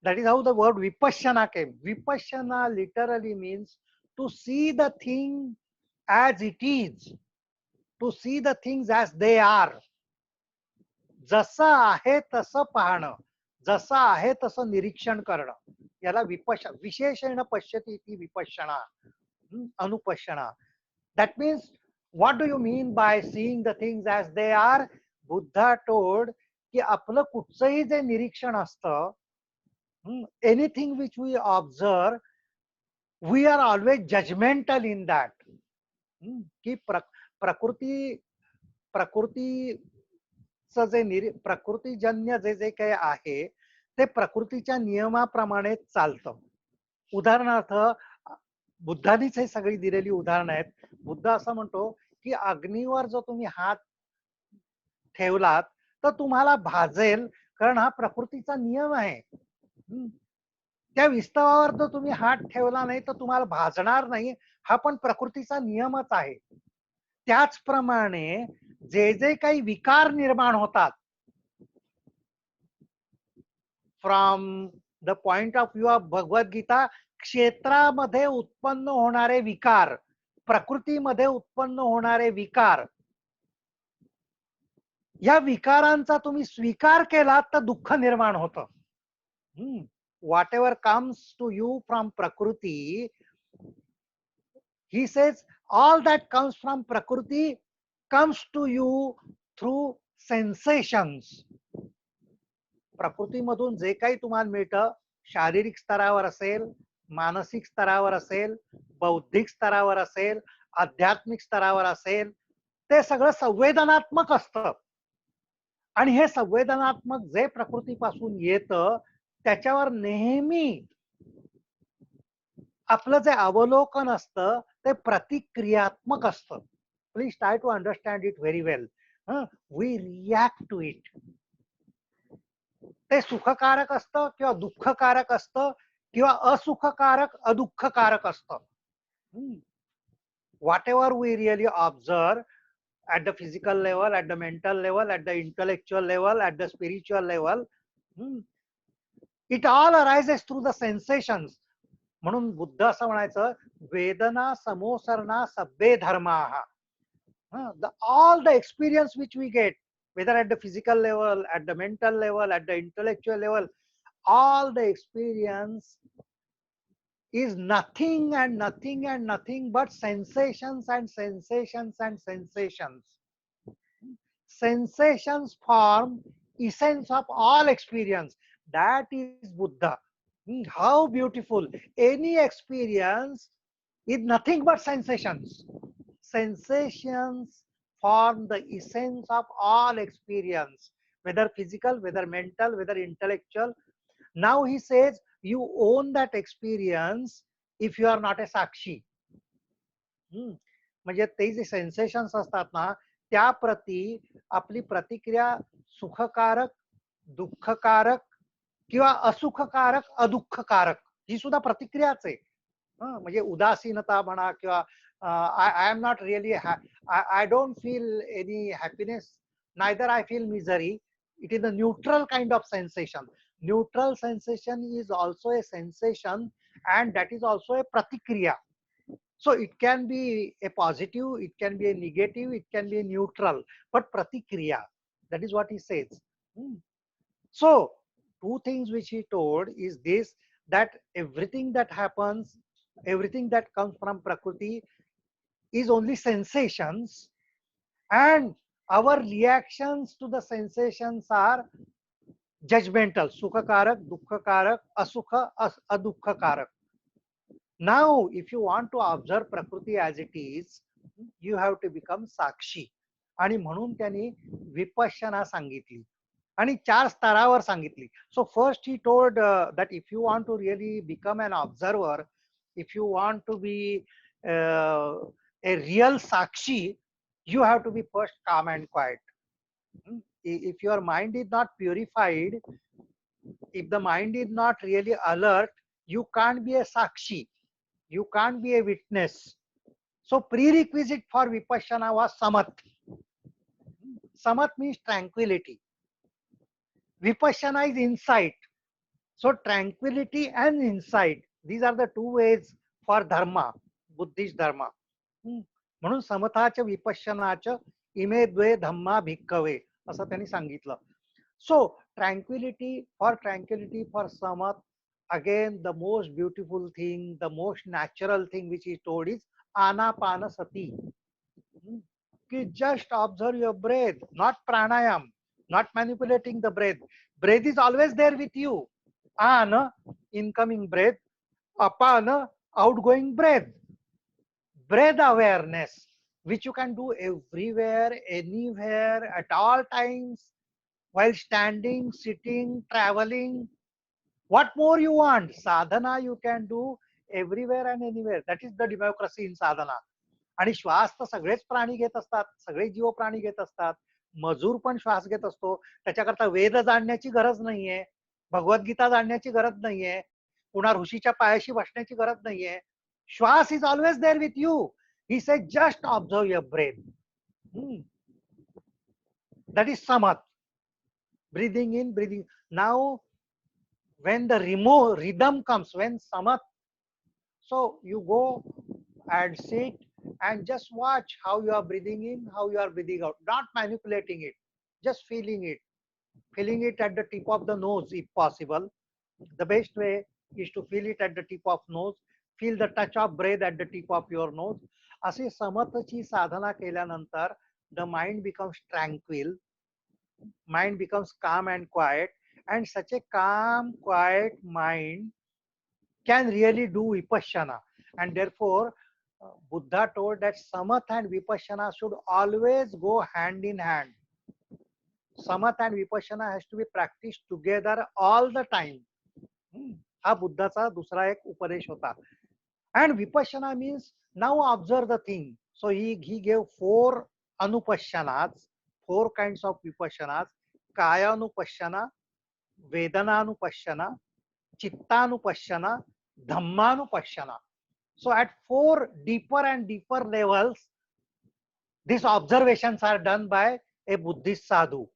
That is how the word Vipassana came. Vipassana literally means to see the thing as it is, to see the things as they are. जसं आहे तसं पाहणं, जसं आहे तसं निरीक्षण करणं, याला विशेषण पश्यती ती Vipassana, अनुपश्यना. That means, what do you mean by seeing the things as they are? Buddha told की आपलं कुठचंही जे निरीक्षण असतं, anything which we observe, we are always judgmental in that. की प्रकृतीजन्य जे काही आहे ते प्रकृतीच्या नियमाप्रमाणे चालतं. उदाहरणार्थ बुद्धानीच हे सगळी दिलेली उदाहरणं आहेत. बुद्ध असं म्हणतो की अग्नीवर जो तुम्ही हात ठेवलात तर तुम्हाला भाजेल, कारण हा प्रकृतीचा नियम आहे. त्या विस्तवावर जर तुम्ही हात ठेवला नाही तर तुम्हाला भाजणार नाही, हा पण प्रकृतीचा नियमच आहे. त्याचप्रमाणे जे जे काही विकार निर्माण होतात, from the point of view of Bhagavad Gita, क्षेत्रामध्ये उत्पन्न होणारे विकार, प्रकृतीमध्ये उत्पन्न होणारे विकार, या विकारांचा तुम्ही स्वीकार केला तर दुःख निर्माण होतं. whatever comes to you from Prakriti, he says all that comes from Prakriti comes to you through sensations. प्रकृतीमधून जे काही तुम्हाला मिळतं, शारीरिक स्तरावर असेल, मानसिक स्तरावर असेल, बौद्धिक स्तरावर असेल, आध्यात्मिक स्तरावर असेल, ते सगळं संवेदनात्मक असतं. आणि हे संवेदनात्मक जे प्रकृतीपासून येतं त्याच्यावर नेहमी आपलं जे अवलोकन असतं ते प्रतिक्रियात्मक असतं. Please try to understand it very well. We react to it. ते सुखकारक असतं किंवा दुःखकारक असतं किंवा असुखकारक अदुःखकारक असतं. Whatever we really observe at the physical level, at the mental level, at the intellectual level, at the spiritual level, it all arises through the sensations. म्हणून बुद्ध असं म्हणायचं, वेदना समोसरणा सब्बे धर्माः. All the experience which we get, whether at the physical level, at the mental level, at the intellectual level, all the experience is nothing and nothing and nothing but sensations and sensations and sensations. Sensations form essence of all experience. That is Buddha. How beautiful. Any experience is nothing but sensations. Sensations form the essence of all experience, whether physical, whether mental, whether intellectual. Now he says, you own that experience if you are not a साक्षी. म्हणजे ते जे सेन्सेशन्स असतात ना, त्या प्रती आपली प्रतिक्रिया सुखकारक, दुःखकारक किंवा असुखकारक, अदुःखकारक ही सुद्धा प्रतिक्रियाच आहे. म्हणजे उदासीनता म्हणा किंवा I am not really, I don't feel any happiness neither I feel misery. It is a neutral kind of sensation. Neutral sensation is also a sensation, and that is also a pratikriya. So it can be a positive, it can be a negative, it can be a neutral, but pratikriya, that is what he says. Hmm. So two things which he told is this, that everything that happens, everything that comes from Prakriti is only sensations, and our reactions to the sensations are judgmental, sukha karak, dukkha karak, asukha, adukha karak. Now, if you want to observe Prakriti as it is, you have to become साक्षी. आणि म्हणून त्यांनी विपश्यना सांगितली आणि 4 स्तरावर सांगितली. So first he told that if you want to really become an observer, if you want to be a real sakshi, you have to be first calm and quiet. If your mind is not purified, if the mind is not really alert, you can't be a sakshi, you can't be a witness. So prerequisite for vipassana was samat. Samat means tranquility. Vipassana is insight. So tranquility and insight, these are the two ways for dharma, Buddhist dharma. म्हणून समथाच्या विपश्यनाच्या इमे द्वे धम्मा भिक्कवे असं त्यांनी सांगितलं. So tranquility for samat, again the most beautiful thing, the most natural thing which he told is anapanasati. Just observe your breath, not pranayam, not manipulating the breath. Breath is always there with you. Ana, incoming breath, apana, outgoing breath. Breath awareness, which you can do everywhere, anywhere, at all times, while standing, sitting, traveling. What more you want? Sadhana you can do everywhere and anywhere. That is the democracy in sadhana. आणि श्वास तर सगळेच प्राणी घेत असतात, सगळे जीव प्राणी घेत असतात. मजूर पण श्वास घेत असतो. त्याच्याकरता वेद जाणण्याची गरज नाहीये, भगवद्गीता जाणण्याची गरज नाहीये, पुन्हा ऋषीच्या पायाशी बसण्याची गरज नाहीये. श्वास is always there with you. He say just observe your breath. That is samat. Breathing in, breathing. Now, when the rhythm comes, when samat, so you go and sit and just watch how you are breathing in, how you are breathing out, not manipulating it, just feeling it at the tip of the nose if possible. The best way is to feel it at the tip of nose, feel the touch of breath at the tip of your nose. असे समतची साधना केल्यानंतर the mind becomes tranquil, mind becomes calm and quiet, and such a calm, quiet mind can really do vipassana. And therefore, Buddha told that samatha and vipassana should always go hand in hand. Samatha and vipassana has to be practiced together all the time. हा बुद्धाचा दुसरा एक उपदेश होता. And vipassana means now observe the thing. So he gave 4 anupashyanas, 4 kinds of vipassanas: kaya anupassana, vedana anupassana, chitta anupassana, dhamma anupassana. So at 4 deeper and deeper levels, these observations are done by a Buddhist sadhu.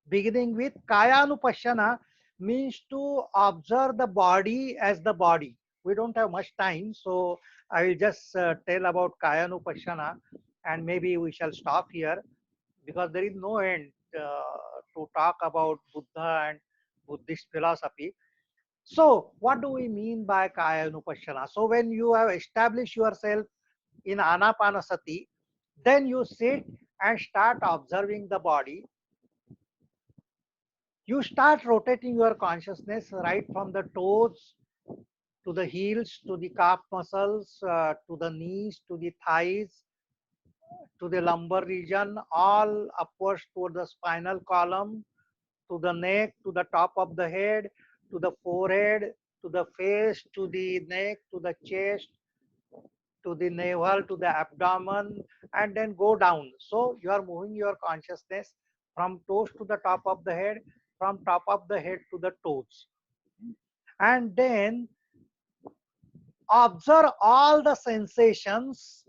Beginning with kaya anupassana means to observe the body as the body. We don't have much time, so I will just tell about kaya anupassana, and maybe we shall stop here because there is no end to talk about Buddha and Buddhist philosophy. So what do we mean by kaya anupassana? So when you have established yourself in anapanasati, then you sit and start observing the body. You start rotating your consciousness right from the toes to the heels, to the calf muscles, to the knees, to the thighs, to the lumbar region, all upwards toward the spinal column, to the neck, to the top of the head, to the forehead, to the face, to the neck, to the chest, to the navel, to the abdomen, and then go down. So you are moving your consciousness from toes to the top of the head, from top of the head to the toes. And then observe all the sensations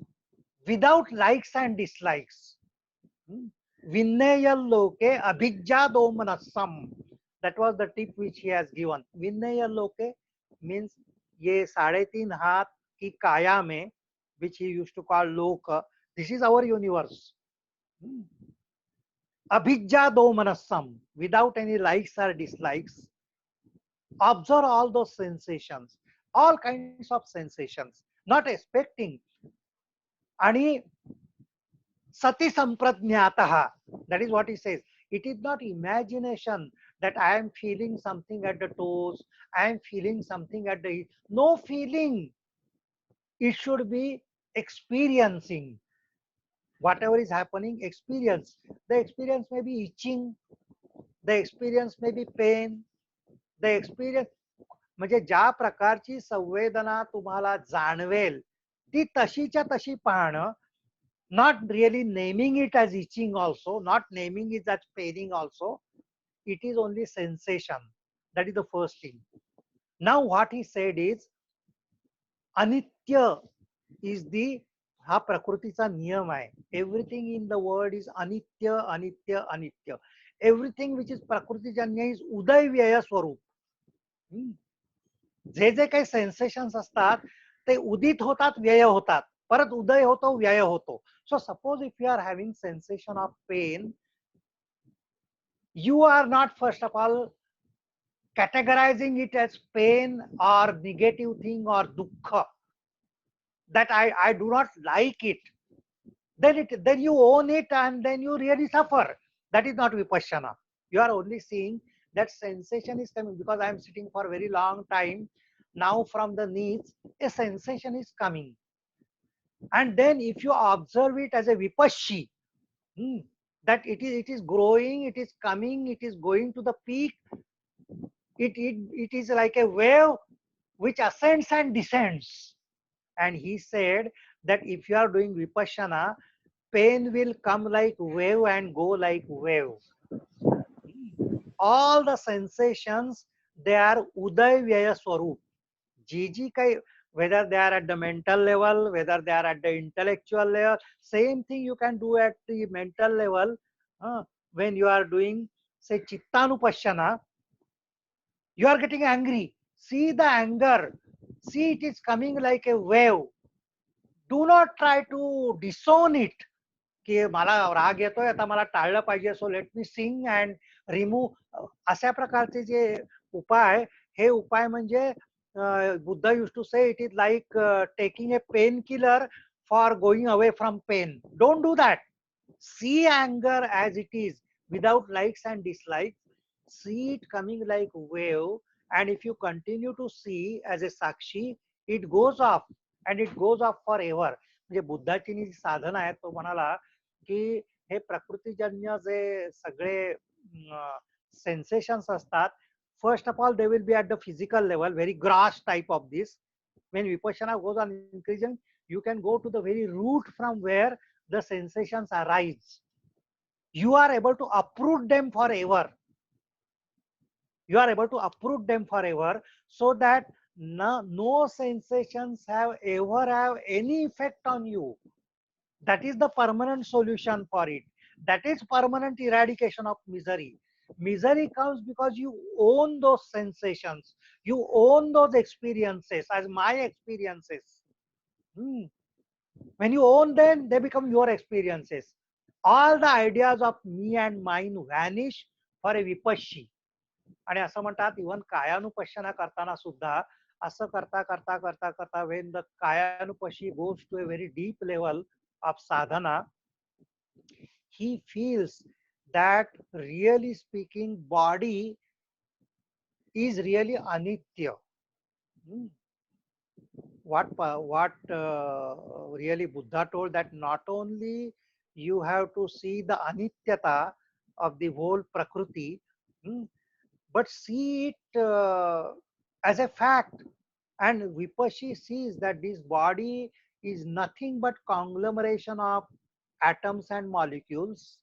without likes and dislikes. Vinnayal loke abhijja domanasam. That was the tip which he has given. Vinnayal loke means ye 3.5 हाथ की काया में, which he used to call loka. This is our universe. Abhijja domanasam, without any likes or dislikes. Observe all those sensations, all kinds of sensations, not expecting. आणि sati samprajnataha, that is what he says. It is not imagination that I am feeling something at the toes, I am feeling something at the, no feeling. It should be experiencing. Whatever is happening, experience. The experience may be itching, the experience may be pain, the experience, म्हणजे ज्या प्रकारची संवेदना तुम्हाला जाणवेल ती तशीच्या तशी पाहणं. Not really naming it as itching also, not naming it as paining also. It is only sensation. That is the first thing. Now what he said is, anitya is the, हा प्रकृतीचा नियम आहे. Everything in the world is anitya, anitya, anitya. Everything which is प्रकृतीजन्य is उदय व्यय स्वरूप. जे जे काही सेन्सेशन्स असतात ते उदित होतात, व्यय होतात, परत उदय होतो, व्यय होतो. So suppose if you are having sensation of pain, you are not first of all categorizing it as pain or negative thing or dukkha, that I do not like it. Then you own it and then you really suffer. That is not vipassana. You are only seeing that sensation is coming because I am sitting for a very long time. Now from the knees, a sensation is coming. And then if you observe it as a vipassi, that it is growing, it is coming, it is going to the peak. It is like a wave which ascends and descends. And he said that if you are doing vipassana, pain will come like wave and go like wave. All the sensations, they are uday vyaya swarup. Ji kai, whether they are at the mental level, whether they are at the intellectual level, same thing you can do at the mental level. When you are doing, say, chittanupassana, you are getting angry. See the anger. See, it is coming like a wave. Do not try to disown it. की मला राग येतोय, आता मला टाळलं पाहिजे, so let me sing and remove. अशा प्रकारचे जे उपाय, हे उपाय म्हणजे Buddha use to say it is like taking a pain killer for going away from pain. Don't do that. See अँगर as it is, without likes and dislikes. See it coming like wave, and if you continue to see as a sakshi, it goes off and it goes off forever. म्हणजे बुद्धाची जी साधना आहे, तो म्हणाला की हे प्रकृतीजन्य जे सगळे सेन्सेशन्स असतात, first of all they will be at the physical level, very gross type of this. when vipassana goes on increasing, you can go to the very root from where the sensations arise. You are able to uproot them forever. You are able to uproot them forever, so that no sensations have any effect on you. That is the permanent solution for it. That is permanent eradication of misery. Misery comes because you own those sensations, you own those experiences as my experiences. When you own them, they become your experiences. All the ideas of me and mine vanish for a vipassi. आणि असं म्हणतात, even कायानुपश्यना करताना सुद्धा असं करता करता करता करता, when the kayanupashi goes to a very deep level of sadhana, he feels that really speaking, body is really anitya. What really Buddha told, that not only you have to see the anityata of the whole prakriti, but see it as a fact. And Vipassi sees that this body is nothing but conglomeration of atoms and molecules,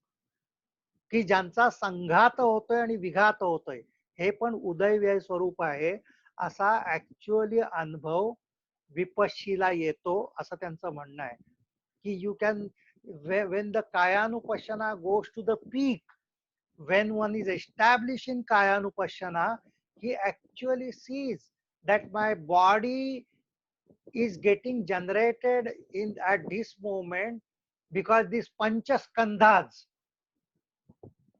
की ज्यांचा संघात होतोय आणि विघात होतोय, हे पण उदयव्यय स्वरूप आहे, असा ऍक्च्युअली अनुभव विपश्शीला येतो, असं त्यांचं म्हणणं आहे. की you can when the Kayanupassana goes to the peak, when one is established in Kayanupassana, he actually sees that my body is getting generated in at this moment, because these Panchaskandhas,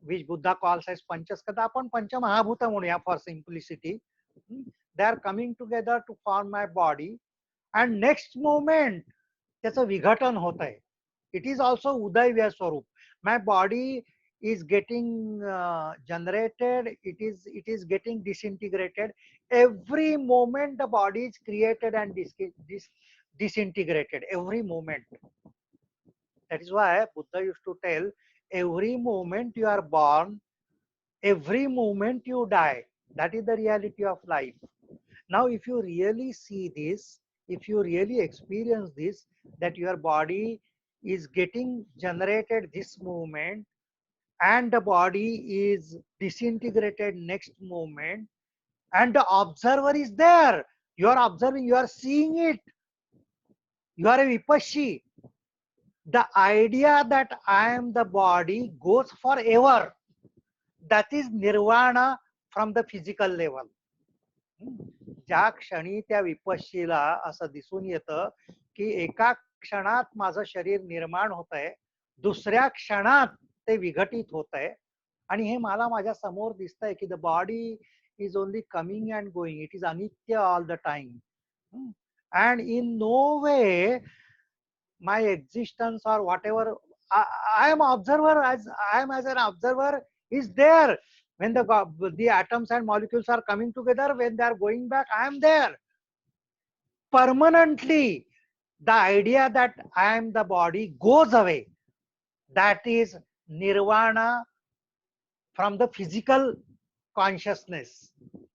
which Buddha calls as Panchaskandha, upon Panchamahabhuta Muniya for simplicity, they are coming together to form my body, and next moment त्याचं विघटन होत आहे. It is also Udayvya Swarup. My body is getting generated, it is getting disintegrated. Every moment the body is created and disintegrated, every moment. That is why Buddha used to tell, every moment you are born, every moment you die. That is the reality of life. Now, if you really see this, if you really experience this, that your body is getting generated this moment and the body is disintegrated next moment, and the observer is there, you are observing, you are seeing it, you are a Vipassi. The idea that I am the body goes forever. That is nirvana from the physical level. ज्या क्षणी त्या विपश्यीला असं दिसून येतं की एका क्षणात माझं शरीर निर्माण होत आहे, दुसऱ्या क्षणात ते विघटित होत आहे, आणि हे मला माझ्या समोर दिसतंय की the body is only coming and going, it is anitya all the time, and in no way my existence or whatever I am observer, as I am as an observer is there. When the atoms and molecules are coming together, when they are going back, I am there permanently. The idea that I am the body goes away. That is nirvana from the physical consciousness.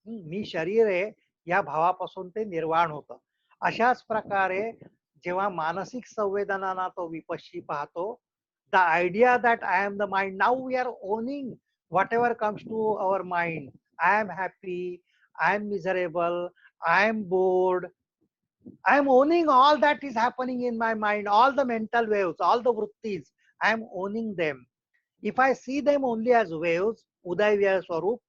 मी शरीर आहे या भावापासून ते निर्वाण होतं. अशाच प्रकारे जेव्हा मानसिक संवेदनांना तो विपश्ची पाहतो, the idea that I am the mind, now we are owning whatever comes to our mind. I am happy, I am miserable, I am bored, I am owning all that is happening in my mind, all the mental waves, all the vrittis. I am owning them. If I see them only as waves, Udayvya Swarup,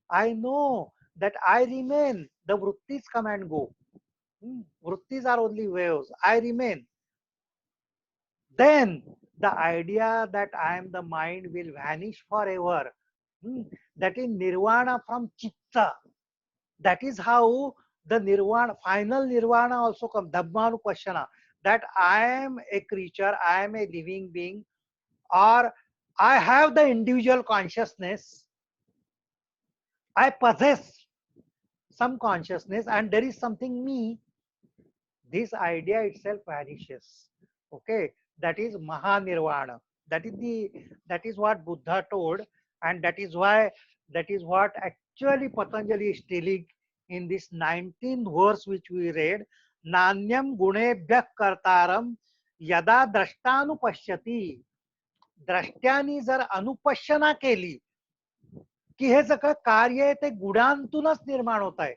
I know that I remain. The vrittis come and go. Vrittis are only waves. I remain. Then the idea that I am the mind will vanish forever. That is nirvana from chitta. That is how the nirvana, final nirvana also comes, Dhammanupassana, that I am a creature, I am a living being, or I have the individual consciousness, I possess some consciousness, and there is something me. This idea itself vanishes. Okay, that is Mahanirvana. That is what Buddha told, and that is what actually Patanjali is telling in this 19th verse which we read. Nanyam gunebhya kartaram yada drashtanupashyati. द्रष्ट्यानी जर अनुपश्यना केली की हे सगळं कार्य आहे ते गुणांतूनच निर्माण होत आहे.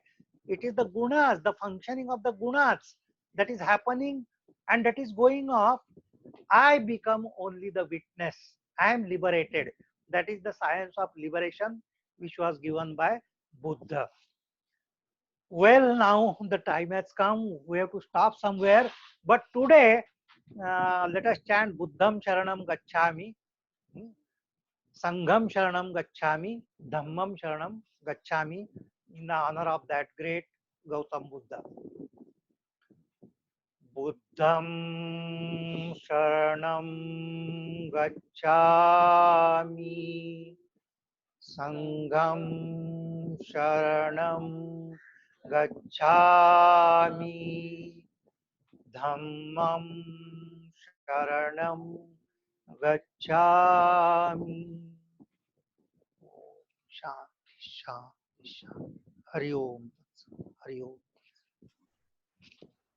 It is the gunas, the functioning of the gunas that is happening and that is going off. I become only the witness. I am liberated. That is the science of liberation which was given by Buddha. Well, now the time has come. We have to stop somewhere. But today, let us chant Buddham Sharanam Gacchami, Sangham Sharanam Gacchami, Dhammam Sharanam Gacchami, in the honor of that great Gautam Buddha. बुद्धं शरणं गच्छामि, संघं शरणं गच्छामि, धम्मं शरणं गच्छामि. शांति शांति शांति. हरि ओम. हरि ओम.